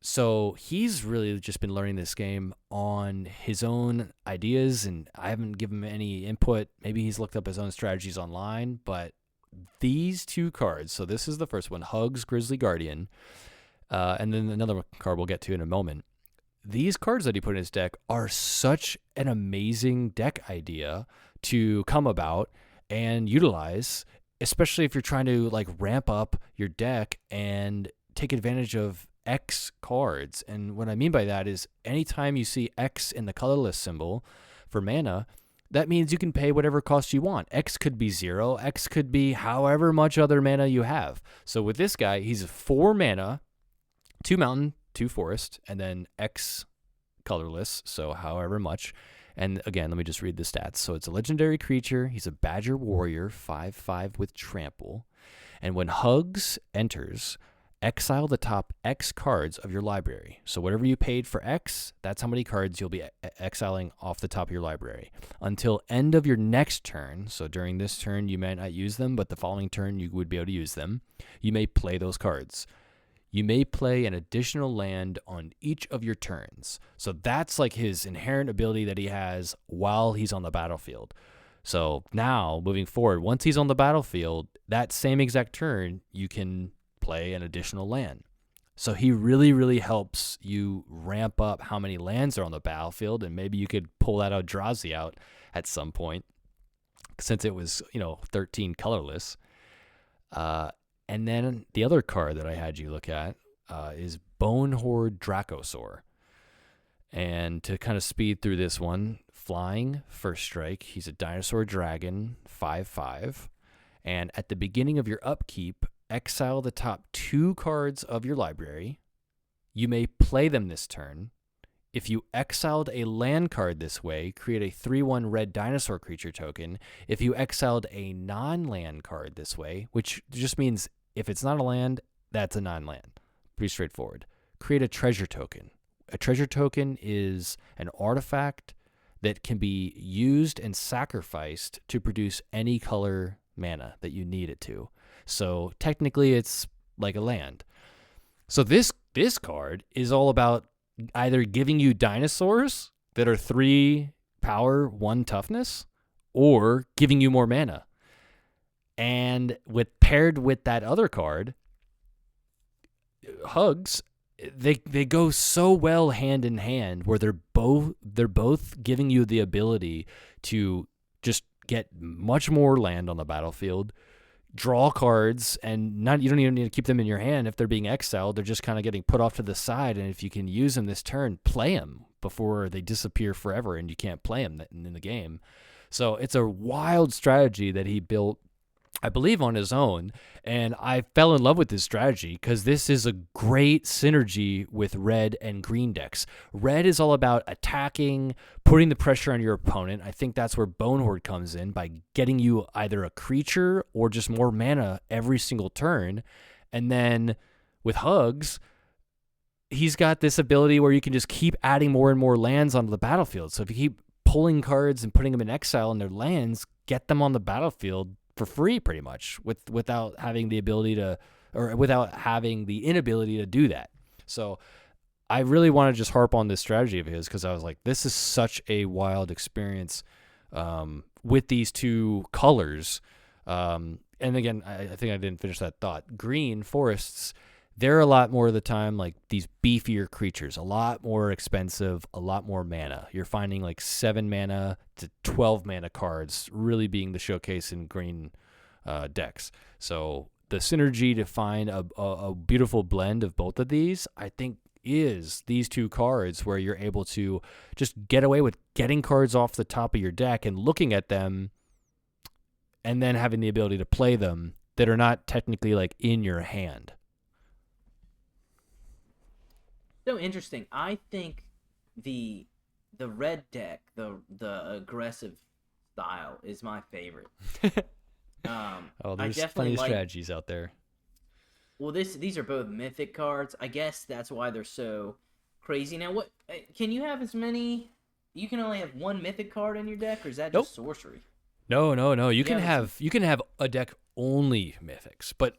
So he's really just been learning this game on his own ideas, and I haven't given him any input. Maybe he's looked up his own strategies online, but these two cards, so this is the first one, Hugs Grizzly Guardian, and then another card we'll get to in a moment. These cards that he put in his deck are such an amazing deck idea to come about and utilize, especially if you're trying to like ramp up your deck and take advantage of X cards. And what I mean by that is anytime you see X in the colorless symbol for mana, that means you can pay whatever cost you want. X could be 0, X could be however much other mana you have. So with this guy, he's 4 mana, 2 mountain, 2 forest, and then X colorless, so however much. And again, let me just read the stats. So it's a legendary creature. He's a Badger Warrior, 5/5 with trample. And when Hugs enters, exile the top X cards of your library. So whatever you paid for X, that's how many cards you'll be exiling off the top of your library. Until end of your next turn, so during this turn you may not use them, but the following turn you would be able to use them, you may play those cards. You may play an additional land on each of your turns. So that's like his inherent ability that he has while he's on the battlefield. So now, moving forward, once he's on the battlefield, that same exact turn, you can play an additional land. So he really, really helps you ramp up how many lands are on the battlefield, and maybe you could pull that Eldrazi out at some point, since it was, 13 colorless. And then the other card that I had you look at is Bonehorde Dracosaur. And to kind of speed through this one, flying, first strike, he's a dinosaur dragon, 5/5. And at the beginning of your upkeep, exile the top 2 cards of your library. You may play them this turn. If you exiled a land card this way, create a 3/1 red dinosaur creature token. If you exiled a non-land card this way, which just means if it's not a land, that's a non-land. Pretty straightforward. Create a treasure token. A treasure token is an artifact that can be used and sacrificed to produce any color mana that you need it to. So technically it's like a land. So this card is all about either giving you dinosaurs that are 3 power, 1 toughness, or giving you more mana. And paired with that other card, Hugs, they go so well hand in hand, where they're both giving you the ability to just get much more land on the battlefield, draw cards, and you don't even need to keep them in your hand if they're being exiled. They're just kind of getting put off to the side, and if you can use them this turn, play them before they disappear forever and you can't play them in the game. So it's a wild strategy that he built, I believe, on his own, and I fell in love with this strategy because this is a great synergy with red and green decks. Red is all about attacking, putting the pressure on your opponent. I think that's where Bonehorde comes in, by getting you either a creature or just more mana every single turn. And then with Hugs, he's got this ability where you can just keep adding more and more lands onto the battlefield. So if you keep pulling cards and putting them in exile in their lands, get them on the battlefield for free, pretty much, without having the ability to, or without having the inability to do that. So I really want to just harp on this strategy of his, because I was like, this is such a wild experience with these 2 colors. And again, I think I didn't finish that thought. Green forests, they're a lot more of the time like these beefier creatures, a lot more expensive, a lot more mana. You're finding like 7 mana to 12 mana cards really being the showcase in green decks. So the synergy to find a beautiful blend of both of these, I think is these two cards where you're able to just get away with getting cards off the top of your deck and looking at them and then having the ability to play them that are not technically like in your hand. So interesting. I think the red deck, the aggressive style, is my favorite. There's plenty of strategies out there. Well, these are both mythic cards. I guess that's why they're so crazy. Now, what can you have as many? You can only have one mythic card in your deck, or is that just sorcery? No. You can have a deck only mythics, but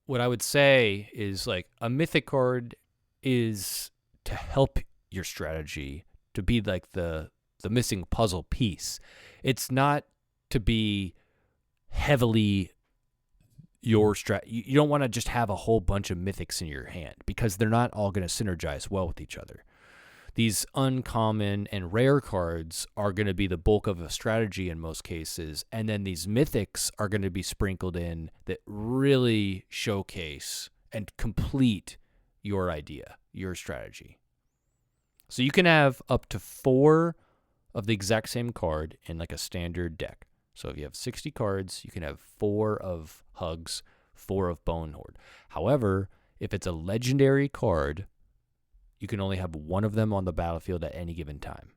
what I would say is like a mythic card is to help your strategy, to be like the missing puzzle piece. It's not to be heavily your strat. You don't want to just have a whole bunch of mythics in your hand because they're not all going to synergize well with each other. These uncommon and rare cards are going to be the bulk of a strategy in most cases, and then these mythics are going to be sprinkled in that really showcase and complete your idea, your strategy. So you can have up to 4 of the exact same card in like a standard deck. So if you have 60 cards, you can have 4 of Hugs, 4 of Bone Horde. However, if it's a legendary card, you can only have 1 of them on the battlefield at any given time.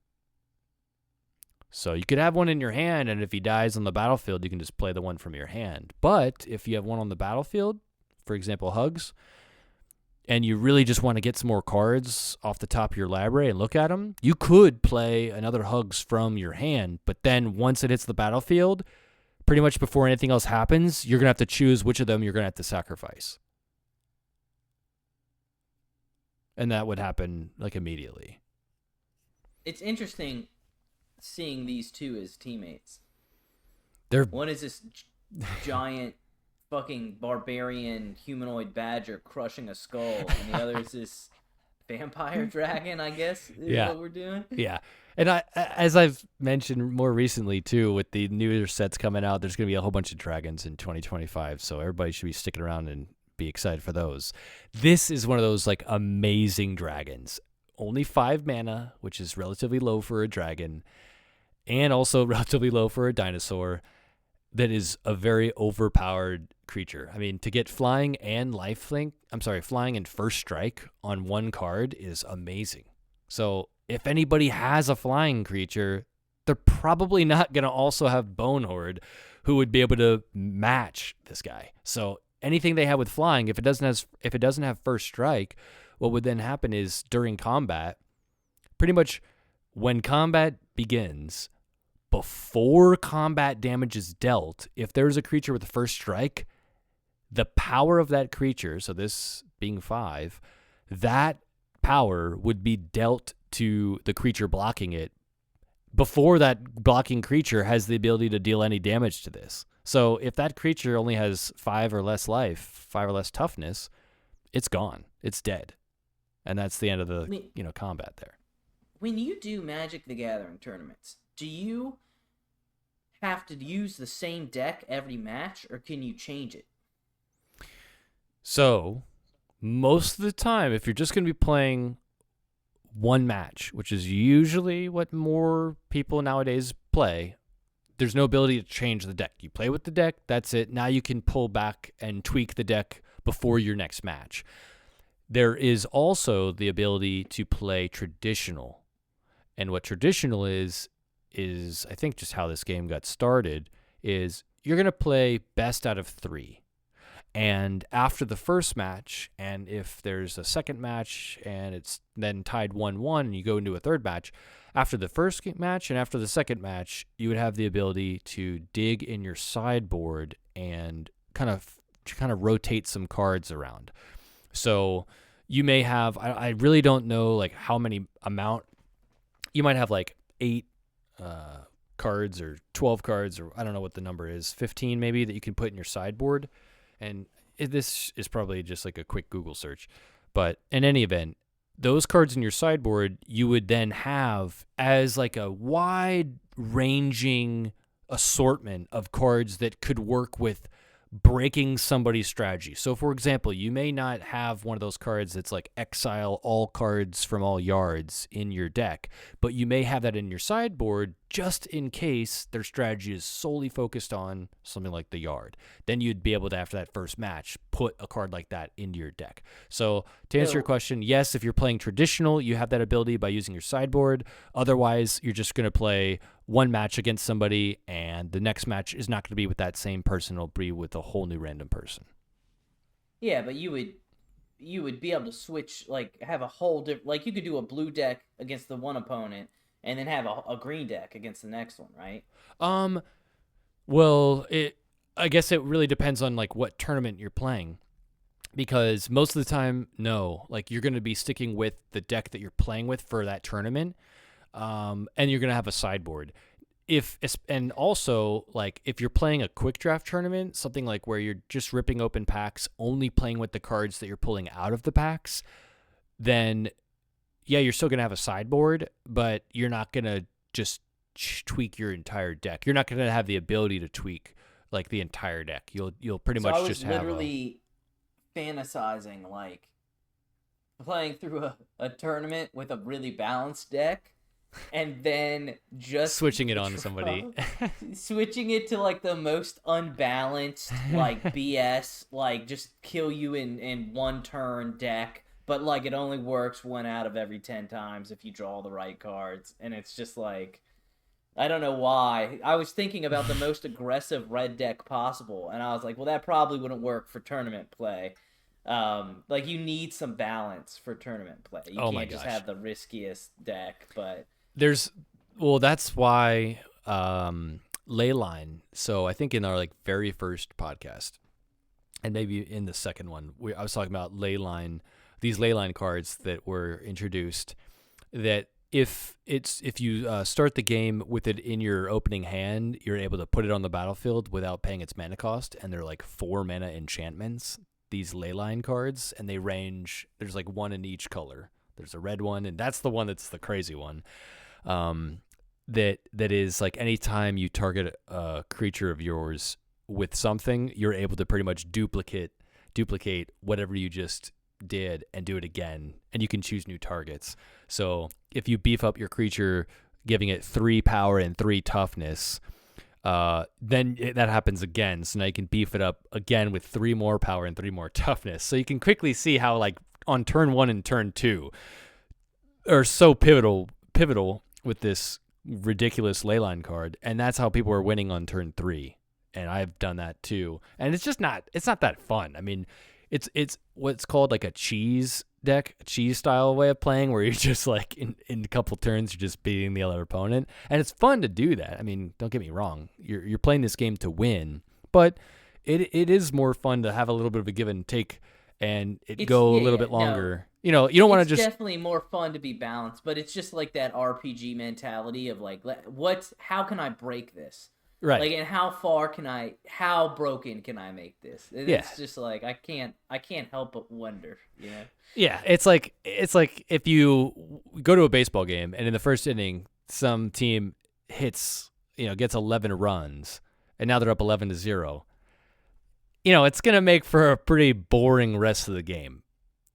So you could have one in your hand, and if he dies on the battlefield, you can just play the one from your hand. But if you have one on the battlefield, for example, Hugs, and you really just want to get some more cards off the top of your library and look at them, you could play another Hugs from your hand, but then once it hits the battlefield, pretty much before anything else happens, you're going to have to choose which of them you're going to have to sacrifice. And that would happen like immediately. It's interesting seeing these two as teammates. One is this giant fucking barbarian humanoid badger crushing a skull, and the other is this vampire dragon, I guess, is what we're doing. Yeah. And as I've mentioned more recently, too, with the newer sets coming out, there's going to be a whole bunch of dragons in 2025, so everybody should be sticking around and be excited for those. This is one of those, like, amazing dragons. Only 5 mana, which is relatively low for a dragon, and also relatively low for a dinosaur. That is a very overpowered creature. I mean, to get flying and flying and first strike on one card is amazing. So if anybody has a flying creature, they're probably not going to also have Bone Horde, who would be able to match this guy. So anything they have with flying, if it doesn't have first strike, what would then happen is during combat, pretty much when combat begins, before combat damage is dealt, if there's a creature with the first strike, the power of that creature, so this being 5, that power would be dealt to the creature blocking it before that blocking creature has the ability to deal any damage to this. So if that creature only has 5 or less life, 5 or less toughness, it's gone. It's dead. And that's the end of the combat there. When you do Magic the Gathering tournaments, do you have to use the same deck every match, or can you change it? So, most of the time, if you're just going to be playing one match, which is usually what more people nowadays play, there's no ability to change the deck. You play with the deck, that's it. Now you can pull back and tweak the deck before your next match. There is also the ability to play traditional. And what traditional is I think just how this game got started, is you're going to play best out of 3. And after the first match, and if there's a second match and it's then tied 1-1 and you go into a third match, after the first match and after the second match, you would have the ability to dig in your sideboard and kind of rotate some cards around. So you may have, I really don't know like how many amount, you might have like 8 cards or 12 cards, or I don't know what the number is, 15 maybe, that you can put in your sideboard. And this is probably just like a quick Google search. But in any event, those cards in your sideboard, you would then have as like a wide-ranging assortment of cards that could work with breaking somebody's strategy. So, for example, you may not have one of those cards that's like exile all cards from all yards in your deck, but you may have that in your sideboard just in case their strategy is solely focused on something like the yard. Then you'd be able to, after that first match, put a card like that into your deck. So to answer your question, yes, if you're playing traditional, you have that ability by using your sideboard. Otherwise, you're just going to play one match against somebody, and the next match is not going to be with that same person. It'll be with a whole new random person. Yeah, but you would be able to switch, like have a whole different, like you could do a blue deck against the one opponent and then have a green deck against the next one, right? Well, I guess it really depends on like what tournament you're playing, because most of the time, no, like you're going to be sticking with the deck that you're playing with for that tournament, and you're going to have a sideboard. And also, like if you're playing a quick draft tournament, something like where you're just ripping open packs, only playing with the cards that you're pulling out of the packs, then yeah, you're still going to have a sideboard, but you're not going to just tweak your entire deck. You're not going to have the ability to tweak like the entire deck. You'll pretty much just have. I was literally fantasizing like playing through a tournament with a really balanced deck, and then just switching it on to somebody, switching it to like the most unbalanced like BS, like just kill you in one turn deck. But, like, it only works 1 out of every 10 times if you draw the right cards. And it's just, like, I don't know why. I was thinking about the most aggressive red deck possible. And I was like, well, that probably wouldn't work for tournament play. Like, you need some balance for tournament play. You can't just have the riskiest deck. But that's why Leyline. So I think in our, like, very first podcast, and maybe in the second one, I was talking about Leyline. These Leyline cards that were introduced, that if you start the game with it in your opening hand, you're able to put it on the battlefield without paying its mana cost, and they're like 4 mana enchantments, these Leyline cards, and they range, there's like one in each color. There's a red one, and that's the one that's the crazy one. That is like anytime you target a creature of yours with something, you're able to pretty much duplicate whatever you just did and do it again, and you can choose new targets. So if you beef up your creature, giving it 3 power and 3 toughness, then that happens again. So now you can beef it up again with 3 more power and 3 more toughness. So you can quickly see how, like, on turn 1 and turn 2 are so pivotal with this ridiculous Leyline card, and that's how people are winning on turn 3. And I've done that too, and it's not that fun. I mean, it's what's called like a cheese deck, a cheese style way of playing, where you're just like in a couple turns you're just beating the other opponent, and it's fun to do that. I mean, don't get me wrong, you're playing this game to win, but it is more fun to have a little bit of a give and take, and go a little bit longer. No, you know, you don't want to just. It's definitely more fun to be balanced, but it's just like that RPG mentality of like, how can I break this? Right. Like, and how broken can I make this? It's just like, I can't help but wonder, you know? Yeah. It's like if you go to a baseball game and in the first inning, some team gets 11 runs, and now they're up 11-0. You know, it's going to make for a pretty boring rest of the game.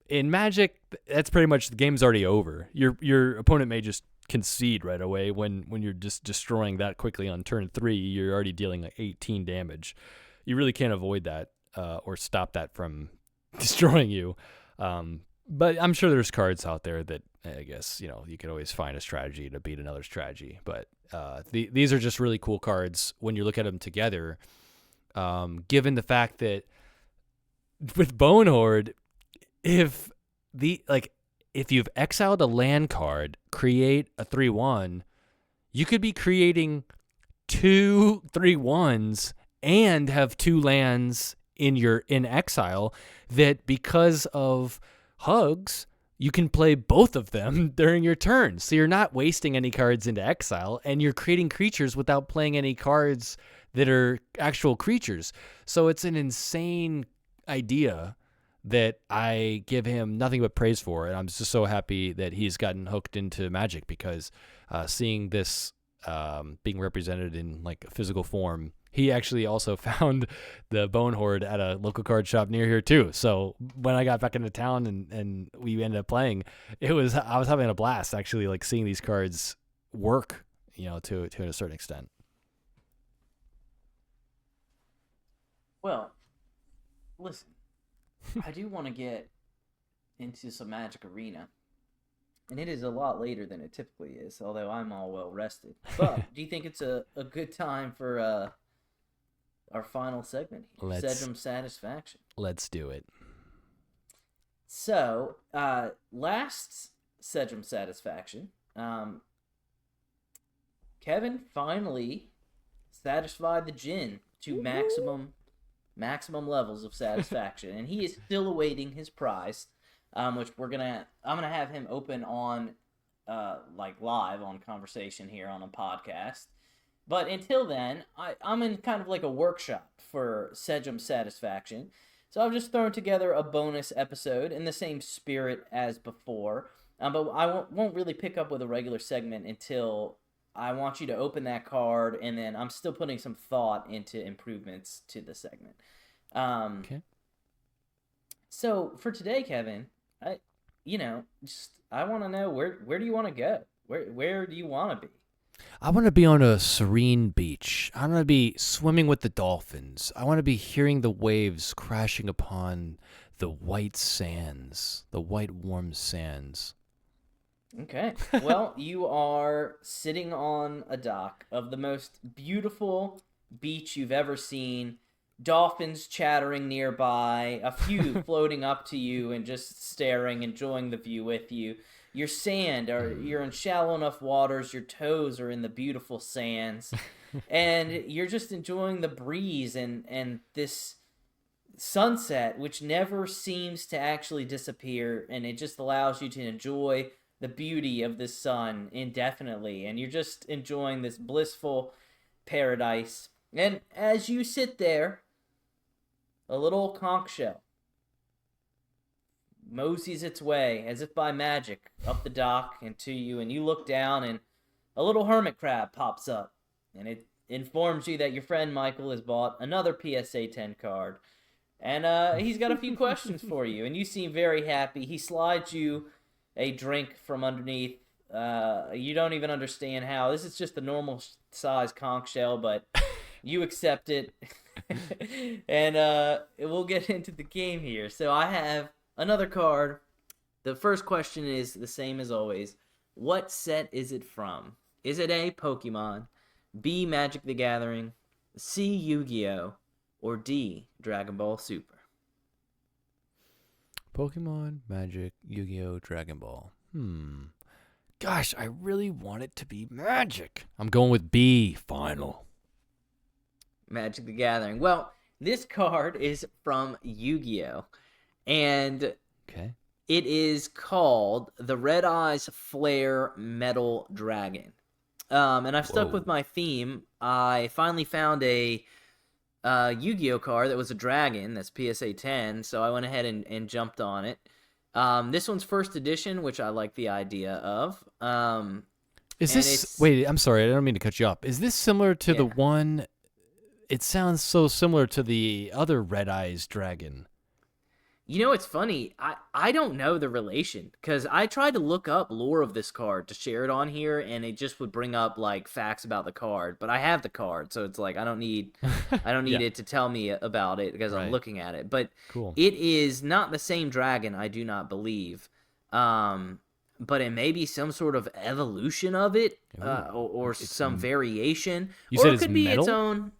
In Magic, that's pretty much, the game's already over. Your opponent may just concede right away when you're just destroying that quickly on turn 3. You're already dealing like 18 damage. You really can't avoid that or stop that from destroying you. But I'm sure there's cards out there that, I guess, you know, you could always find a strategy to beat another strategy. But these are just really cool cards when you look at them together. Given the fact that with Bone Horde, if you've exiled a land card, create a 3/1, you could be creating 2 3/1s and have 2 lands in exile that, because of Hugs, you can play both of them during your turn. So you're not wasting any cards into exile, and you're creating creatures without playing any cards that are actual creatures. So it's an insane idea that I give him nothing but praise for, and I'm just so happy that he's gotten hooked into Magic, because seeing this being represented in like a physical form. He actually also found the Bone Horde at a local card shop near here too. So when I got back into town and we ended up playing, I was having a blast actually, like seeing these cards work, to a certain extent. Well, listen, I do want to get into some Magic Arena. And it is a lot later than it typically is, although I'm all well rested. But do you think it's a good time for our final segment here, Sedrum Satisfaction? Let's do it. So, last Sedrum Satisfaction, Kevin finally satisfied the Djinn to maximum levels of satisfaction, and he is still awaiting his prize. Which I'm gonna have him open on, like live on Conversation here on a podcast. But until then, I'm in kind of like a workshop for Sedrum Satisfaction. So I've just thrown together a bonus episode in the same spirit as before. But I won't really pick up with a regular segment until I want you to open that card, and then I'm still putting some thought into improvements to the segment. Okay. So for today, Kevin, I want to know where do you want to go? Where do you want to be? I want to be on a serene beach. I want to be swimming with the dolphins. I want to be hearing the waves crashing upon the white sands, the white warm sands. Okay. Well, you are sitting on a dock of the most beautiful beach you've ever seen. Dolphins chattering nearby, a few floating up to you and just staring, enjoying the view with you. You're in shallow enough waters, your toes are in the beautiful sands, and you're just enjoying the breeze and this sunset, which never seems to actually disappear, and it just allows you to enjoy the beauty of the sun indefinitely, and you're just enjoying this blissful paradise. And as you sit there, a little conch shell moseys its way, as if by magic, up the dock and to you, and you look down, and a little hermit crab pops up, and it informs you that your friend Michael has bought another PSA 10 card, and he's got a few questions for you, and you seem very happy. He slides you a drink from underneath. You don't even understand how. This is just a normal size conch shell, but you accept it. And we'll get into the game here. So I have another card. The first question is the same as always. What set is it from? Is it A, Pokemon, B, Magic the Gathering, C, Yu-Gi-Oh, or D, Dragon Ball Super? Pokemon, Magic, Yu-Gi-Oh, Dragon Ball. Gosh, I really want it to be Magic. I'm going with B, final. Magic the Gathering. Well, this card is from Yu-Gi-Oh! And okay, it is called the Red Eyes Flare Metal Dragon. And I've stuck with my theme. I finally found a Yu-Gi-Oh! Card that was a dragon. That's PSA 10, so I went ahead and jumped on it. This one's first edition, which I like the idea of. Is this... Wait, I'm sorry, I don't mean to cut you off. Is this similar to the one... It sounds so similar to the other Red Eyes Dragon. You know, it's funny. I don't know the relation, because I tried to look up lore of this card to share it on here, and it just would bring up like facts about the card. But I have the card, so it's like I don't need it to tell me about it because I'm looking at it. But cool. It is not the same dragon, I do not believe. But it may be some sort of evolution of it, or some variation. You or said it could it's be metal? its own.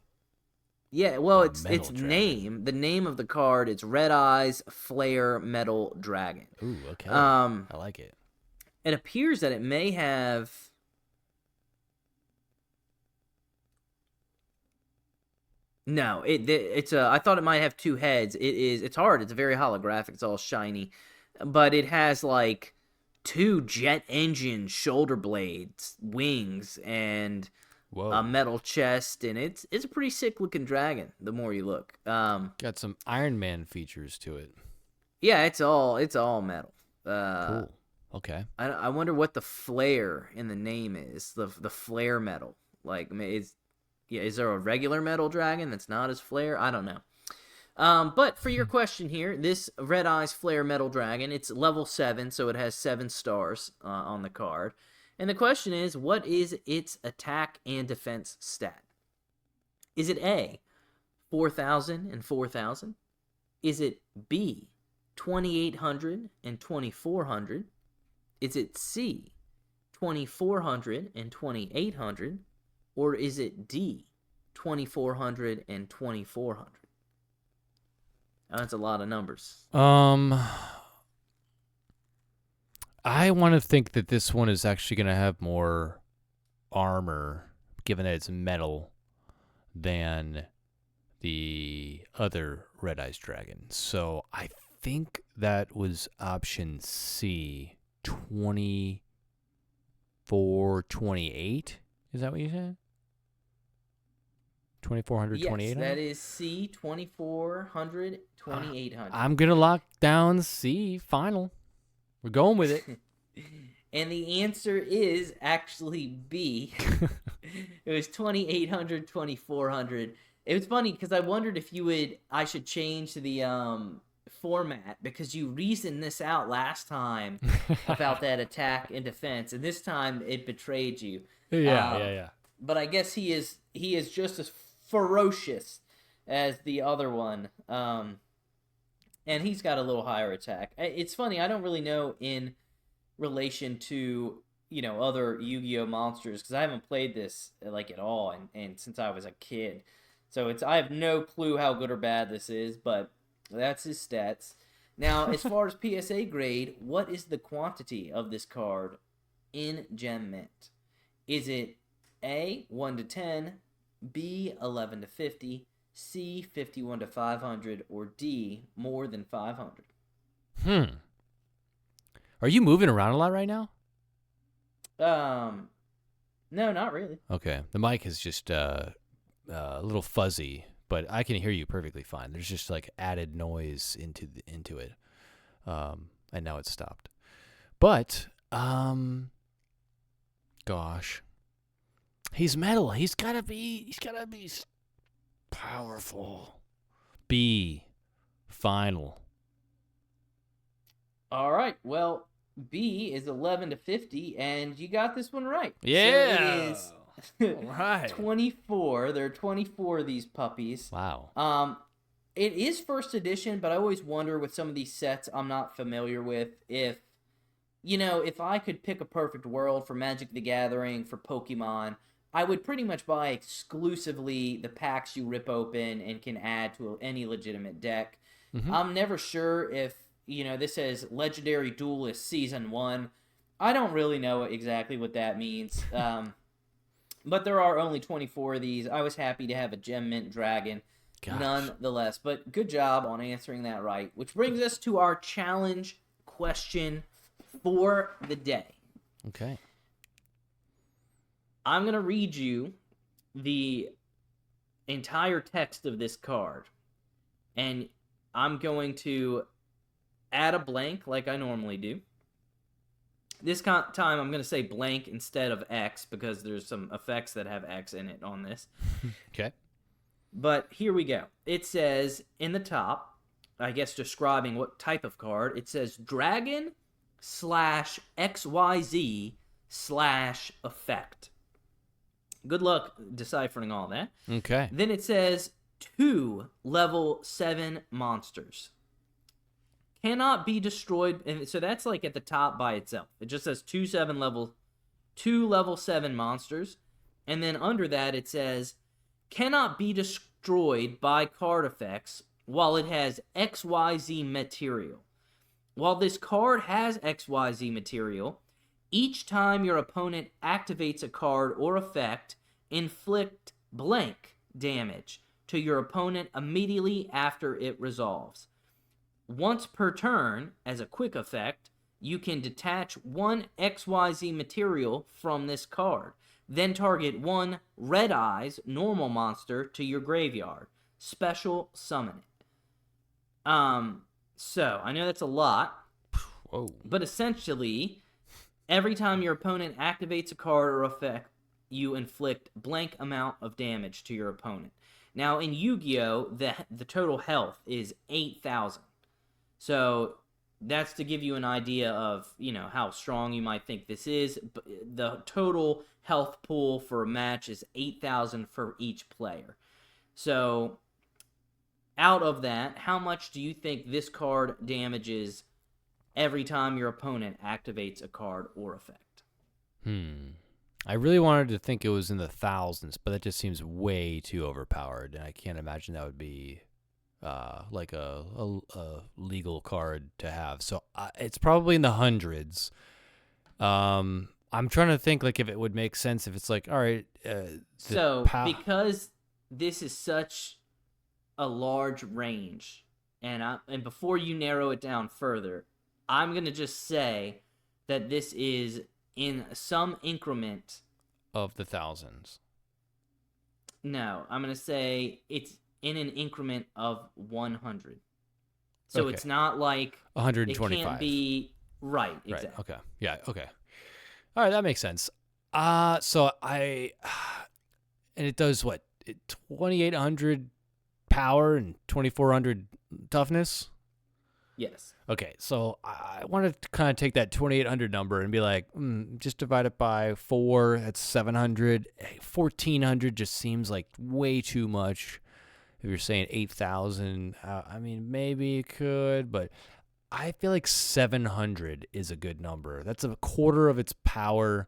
Yeah, well, its name. The name of the card is Red Eyes Flare Metal Dragon. Ooh, okay. I like it. It appears that it may have... No, it's I thought it might have two heads. It's hard. It's very holographic. It's all shiny, but it has like two jet engine shoulder blades, wings, and a metal chest, and it's a pretty sick looking dragon. The more you look, got some Iron Man features to it. Yeah, it's all metal. Cool. Okay. I wonder what the flare in the name is. The flare metal. Like, is there a regular metal dragon that's not as flare? I don't know. But for your question here, this Red Eyes Flare Metal Dragon, it's level 7, so it has 7 stars on the card. And the question is, what is its attack and defense stat? Is it A, 4,000 and 4,000? Is it B, 2,800 and 2,400? Is it C, 2,400 and 2,800? Or is it D, 2,400 and 2,400? That's a lot of numbers. I want to think that this one is actually going to have more armor, given that it's metal, than the other Red Eyes Dragon. So I think that was option C, 2,428. Is that what you said? 2,400, Yes, 2,800? that is C, 2,400, 2,800. I'm going to lock down C, final. We're going with it. And the answer is actually B. It was 2,800, 2,400. It was funny because I wondered if I should change the format, because you reasoned this out last time about that attack and defense, and this time it betrayed you. Yeah. But I guess he is just as ferocious as the other one. And he's got a little higher attack. It's funny, I don't really know in relation to, other Yu-Gi-Oh monsters, because I haven't played this like at all, and since I was a kid. So I have no clue how good or bad this is, but that's his stats. Now, as far as PSA grade, what is the quantity of this card in Gem Mint? Is it A, 1 to 10, B, 11 to 50, C, 51 to 500, or D, more than 500? Are you moving around a lot right now? No, not really. Okay. The mic is just a little fuzzy, but I can hear you perfectly fine. There's just like added noise into it. And now it's stopped. But gosh. He's metal. He's gotta be powerful. B, final. All right. Well, B is 11 to 50, and you got this one right. Yeah. So it is All right. 24. There are 24 of these puppies. Wow. It is first edition, but I always wonder with some of these sets I'm not familiar with if I could pick a perfect world for Magic the Gathering, for Pokemon, I would pretty much buy exclusively the packs you rip open and can add to any legitimate deck. Mm-hmm. I'm never sure if, this says Legendary Duelist Season 1. I don't really know exactly what that means. But there are only 24 of these. I was happy to have a Gem Mint Dragon. Gosh. Nonetheless. But good job on answering that right. Which brings us to our challenge question for the day. Okay. I'm going to read you the entire text of this card. And I'm going to add a blank like I normally do. This time I'm going to say blank instead of X, because there's some effects that have X in it on this. Okay. But here we go. It says in the top, I guess describing what type of card, it says Dragon /XYZ/effect. Good luck deciphering all that. Okay. Then it says 2 level 7 monsters. Cannot be destroyed, and so that's like at the top by itself. It just says 2 level 7 monsters, and then under that it says cannot be destroyed by card effects while it has XYZ material. While this card has XYZ material, each time your opponent activates a card or effect, inflict blank damage to your opponent immediately after it resolves. Once per turn, as a quick effect, you can detach 1 XYZ material from this card. Then target 1 Red Eyes normal monster to your graveyard. Special summon it. So, I know that's a lot. Whoa. But essentially, every time your opponent activates a card or effect, you inflict blank amount of damage to your opponent. Now, in Yu-Gi-Oh, the total health is 8,000. So that's to give you an idea of, how strong you might think this is. The total health pool for a match is 8,000 for each player. So out of that, how much do you think this card damages every time your opponent activates a card or effect? I really wanted to think it was in the thousands, but that just seems way too overpowered, and I can't imagine that would be like a legal card to have. So it's probably in the hundreds. I'm trying to think like if it would make sense if it's like, all right. Because this is such a large range, and before you narrow it down further, I'm gonna just say that this is in some increment of the thousands. No, I'm gonna say it's in an increment of 100. So Okay. it's not like 125. It can't be right. Exactly. Right. Okay. Yeah. Okay. All right. That makes sense. So and it does what? 2,800 power and 2,400 toughness. Yes. Okay, so I wanted to kind of take that 2,800 number and be like, just divide it by 4, that's 700. 1,400 just seems like way too much. If you're saying 8,000, I mean, maybe you could, but I feel like 700 is a good number. That's a quarter of its power.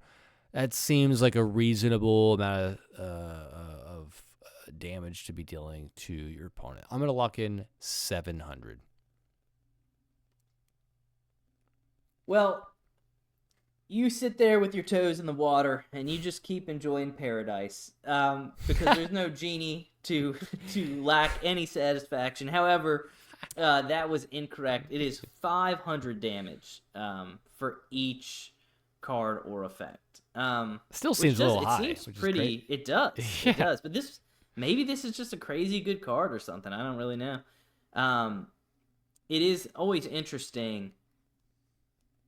That seems like a reasonable amount of damage to be dealing to your opponent. I'm going to lock in 700. Well, you sit there with your toes in the water, and you just keep enjoying paradise, because there's no genie to lack any satisfaction. However, that was incorrect. It is 500 damage for each card or effect. Still seems a little high. It seems pretty. It does. Yeah. It does. But maybe this is just a crazy good card or something. I don't really know. It is always interesting.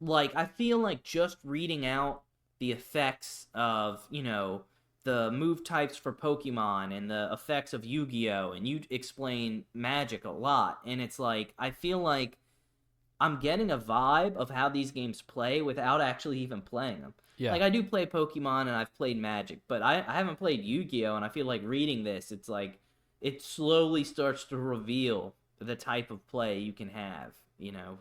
Like, I feel like just reading out the effects of, the move types for Pokemon and the effects of Yu-Gi-Oh! And you explain Magic a lot. And it's like, I feel like I'm getting a vibe of how these games play without actually even playing them. Yeah. Like, I do play Pokemon and I've played Magic, but I haven't played Yu-Gi-Oh! And I feel like reading this, it's like, it slowly starts to reveal the type of play you can have,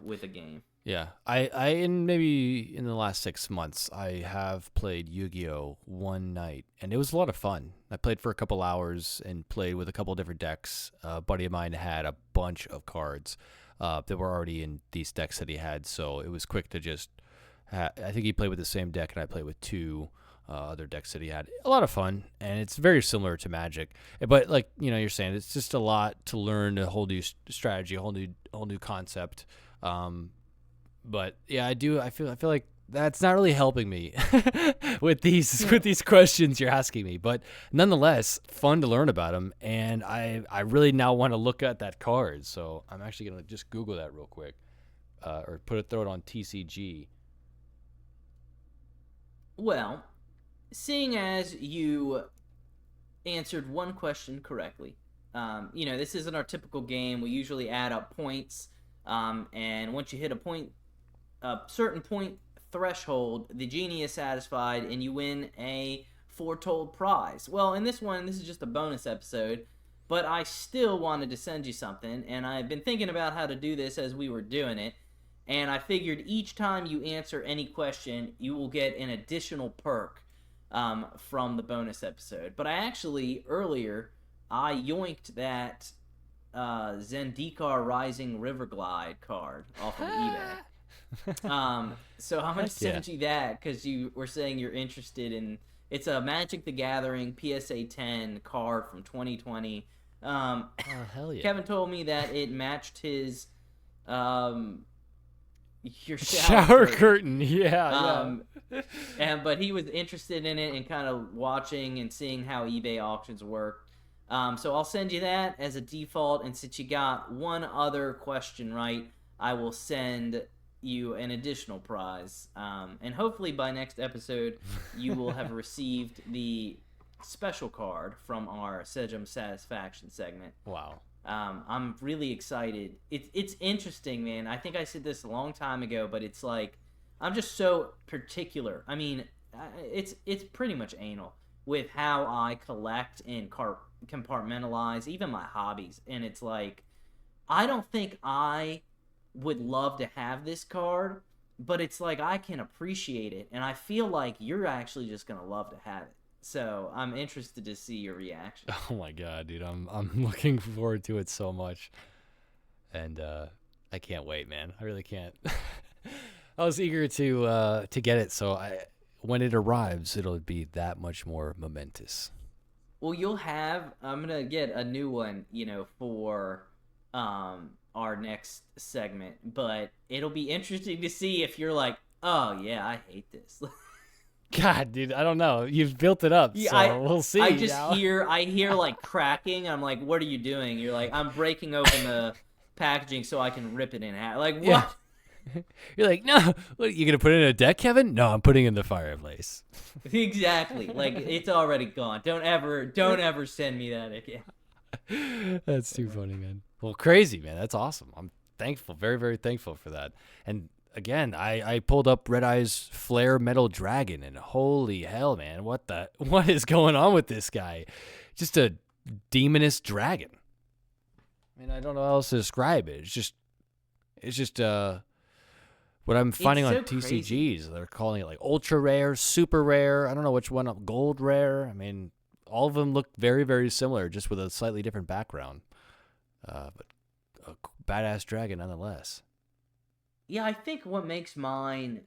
with a game. Yeah, I maybe in the last 6 months, I have played Yu-Gi-Oh! One night, and it was a lot of fun. I played for a couple hours and played with a couple different decks. A buddy of mine had a bunch of cards that were already in these decks that he had, so it was quick to just I think he played with the same deck, and I played with two other decks that he had. A lot of fun, and it's very similar to Magic. But like you're saying, it's just a lot to learn, a whole new strategy, a whole new concept. But yeah, I feel like that's not really helping me with these questions you're asking me. But nonetheless, fun to learn about them, and I really now want to look at that card. So I'm actually gonna just Google that real quick, or throw it on TCG. Well, seeing as you answered one question correctly, this isn't our typical game. We usually add up points, and once you hit a certain point threshold, the genie is satisfied and you win a foretold prize. Well, in this one, this is just a bonus episode, but I still wanted to send you something, and I've been thinking about how to do this as we were doing it, and I figured each time you answer any question, you will get an additional perk from the bonus episode. But earlier, I yoinked that Zendikar Rising Riverglide card off of eBay. So I'm gonna send you that because you were saying you're interested in. It's a Magic the Gathering PSA 10 card from 2020. Oh hell yeah! Kevin told me that it matched his your shower curtain. Yeah. But he was interested in it and kind of watching and seeing how eBay auctions work. So I'll send you that as a default, and since you got one other question right, I will send you an additional prize. And hopefully by next episode, you will have received the special card from our Sejum Satisfaction segment. Wow. I'm really excited. It's interesting, man. I think I said this a long time ago, but it's like I'm just so particular. I mean, it's pretty much anal with how I collect and compartmentalize even my hobbies. And it's like I don't think I would love to have this card, but it's like I can appreciate it, and I feel like you're actually just gonna love to have it. So I'm interested to see your reaction. Oh my god, dude, I'm looking forward to it so much, and I can't wait, man. I really can't. I was eager to get it, so when it arrives, it'll be that much more momentous. Well, I'm gonna get a new one, for our next segment, but it'll be interesting to see if you're like, oh yeah, I hate this. God, dude, I don't know. You've built it up, Yeah, so we'll see. I just now. I hear like cracking. I'm like, what are you doing? You're like, I'm breaking open the packaging so I can rip it in half. Like, what? Yeah. You're like, no, what, you gonna put it in a deck, Kevin? No, I'm putting it in the fireplace. Exactly. Like, it's already gone. Don't ever send me that again. That's too funny, man. Well, crazy, man. That's awesome. I'm thankful, very, very thankful for that. And again, I pulled up Red Eye's Flare Metal Dragon, and holy hell, man, what is going on with this guy? Just a demonous dragon. I mean, I don't know how else to describe it. It's just what I'm finding It's on so TCGs. crazy. They're calling it like ultra rare, super rare. I don't know which one. Gold rare. I mean, all of them look very, very similar, just with a slightly different background. But a badass dragon nonetheless. Yeah, I think what makes mine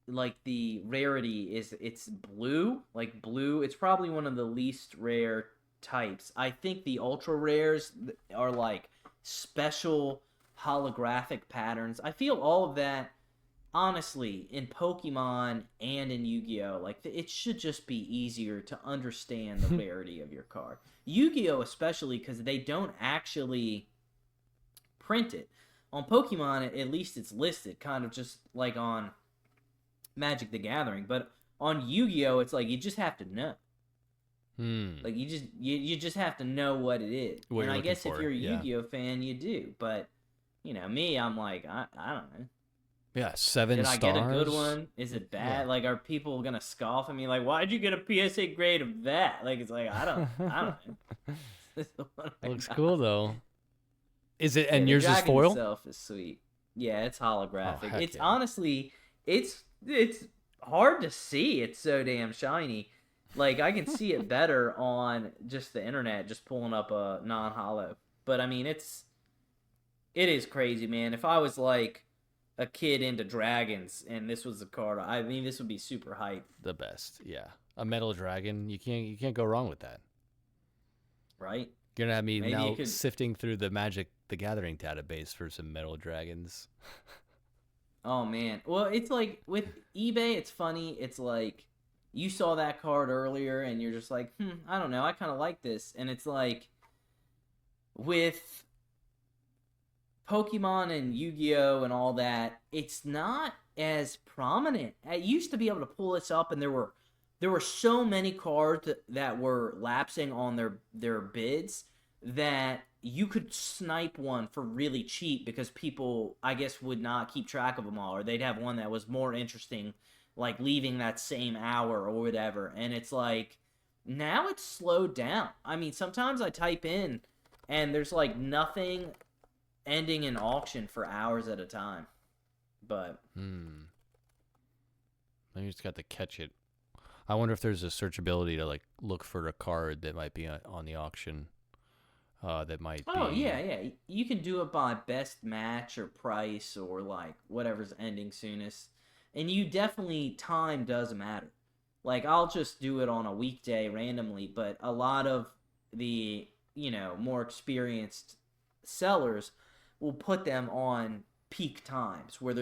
like the rarity is it's blue. Like blue, it's probably one of the least rare types. I think the ultra rares are like special holographic patterns. I feel all of that honestly in Pokemon and in Yu-Gi-Oh, like it should just be easier to understand the rarity of your card. Yu-Gi-Oh especially cuz they don't actually print it. On Pokemon, at least it's listed, kind of just like on Magic the Gathering. But on Yu-Gi-Oh, it's like you just have to know. Like you just have to know what it is. What and you're I guess looking if for, you're a yeah. Yu-Gi-Oh fan, you do. But me, I'm like, I don't know. Yeah, 7 Did I stars. get a good one? Is it bad? Yeah. Like, are people gonna scoff at me? Like, why'd you get a PSA grade of that? Like, it's like I don't know. This is what I Looks got. cool though. Is it? And The yours is dragon foil? itself is sweet. Yeah, it's holographic. heck It's yeah. honestly, it's hard to see. It's so damn shiny. Like I can see it better on just the internet, just pulling up a non-holo. But I mean, it is crazy, man. If I was like a kid into dragons and this was the card, I mean, this would be super hype, The best. Yeah, a metal dragon. You can't go wrong with that. right? You're gonna have me Maybe now you could- sifting through the Magic the Gathering database for some metal dragons. Oh man. Well, it's like with eBay, it's funny. It's like you saw that card earlier and you're just like, I don't know, I kind of like this. And it's like with Pokemon and Yu-Gi-Oh and all that, it's not as prominent. I used to be able to pull this up and there were so many cards that were lapsing on their bids that you could snipe one for really cheap because people, I guess, would not keep track of them all, or they'd have one that was more interesting, like leaving that same hour or whatever. And it's like, now it's slowed down. I mean, sometimes I type in and there's like nothing ending in auction for hours at a time. But Maybe you just got to catch it. I wonder if there's a searchability to like look for a card that might be on the auction. That might be. oh yeah, you can do it by best match or price or like whatever's ending soonest. And you definitely, time does matter. Like I'll just do it on a weekday randomly, but a lot of the more experienced sellers will put them on peak times where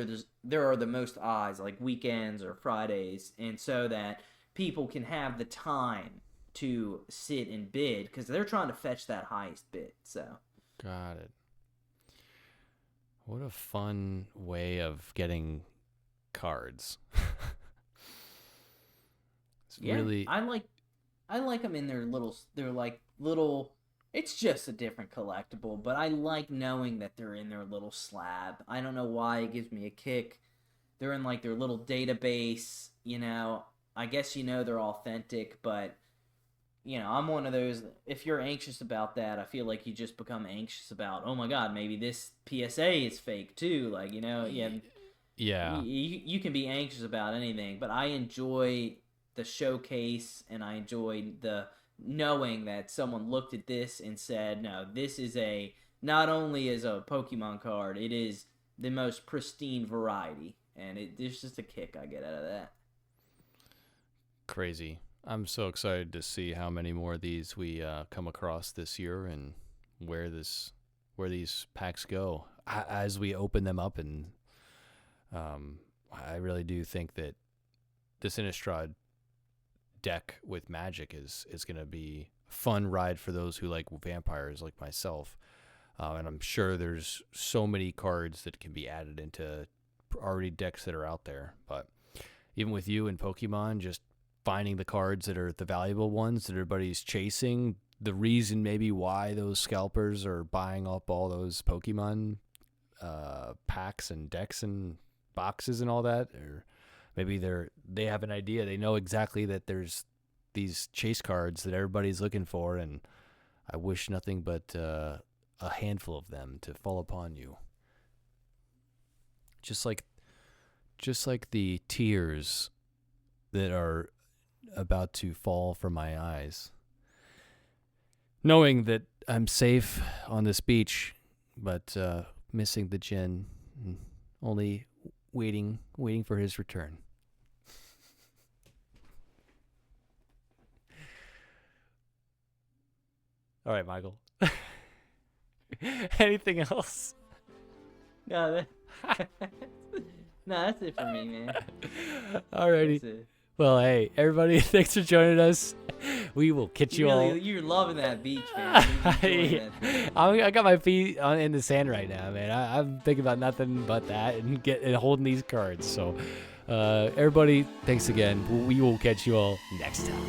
there are the most eyes, like weekends or Fridays, and so that people can have the time to sit and bid because they're trying to fetch that highest bid. So Got it. What a fun way of getting cards. It's Yeah, really I like them in they're like little. It's just a different collectible, but I like knowing that they're in their little slab. I don't know why it gives me a kick. They're in like their little database, you know. I guess you know they're authentic, but I'm one of those. If you're anxious about that, I feel like you just become anxious about, oh my god, maybe this PSA is fake too. Like, yeah, yeah. you can be anxious about anything, but I enjoy the showcase and I enjoy the knowing that someone looked at this and said, no, this is not only is a Pokemon card, it is the most pristine variety, and there's just a kick I get out of that. Crazy. I'm so excited to see how many more of these we come across this year and where these packs go as we open them up. And I really do think that this Innistrad deck with Magic is going to be a fun ride for those who like vampires like myself. And I'm sure there's so many cards that can be added into already decks that are out there. But even with you and Pokemon, just finding the cards that are the valuable ones that everybody's chasing, the reason maybe why those scalpers are buying up all those Pokemon packs and decks and boxes and all that, or maybe they have an idea. They know exactly that there's these chase cards that everybody's looking for, and I wish nothing but a handful of them to fall upon you. Just like the tears that are about to fall from my eyes, knowing that I'm safe on this beach, but missing the Jin, only waiting for his return. All right, Michael. Anything else? No, that's it for me, man. Alrighty. Well, hey, everybody, thanks for joining us. We will catch you all. You're loving that beach, man. I got my feet in the sand right now, man. I'm thinking about nothing but that and holding these cards. So, everybody, thanks again. We will catch you all next time.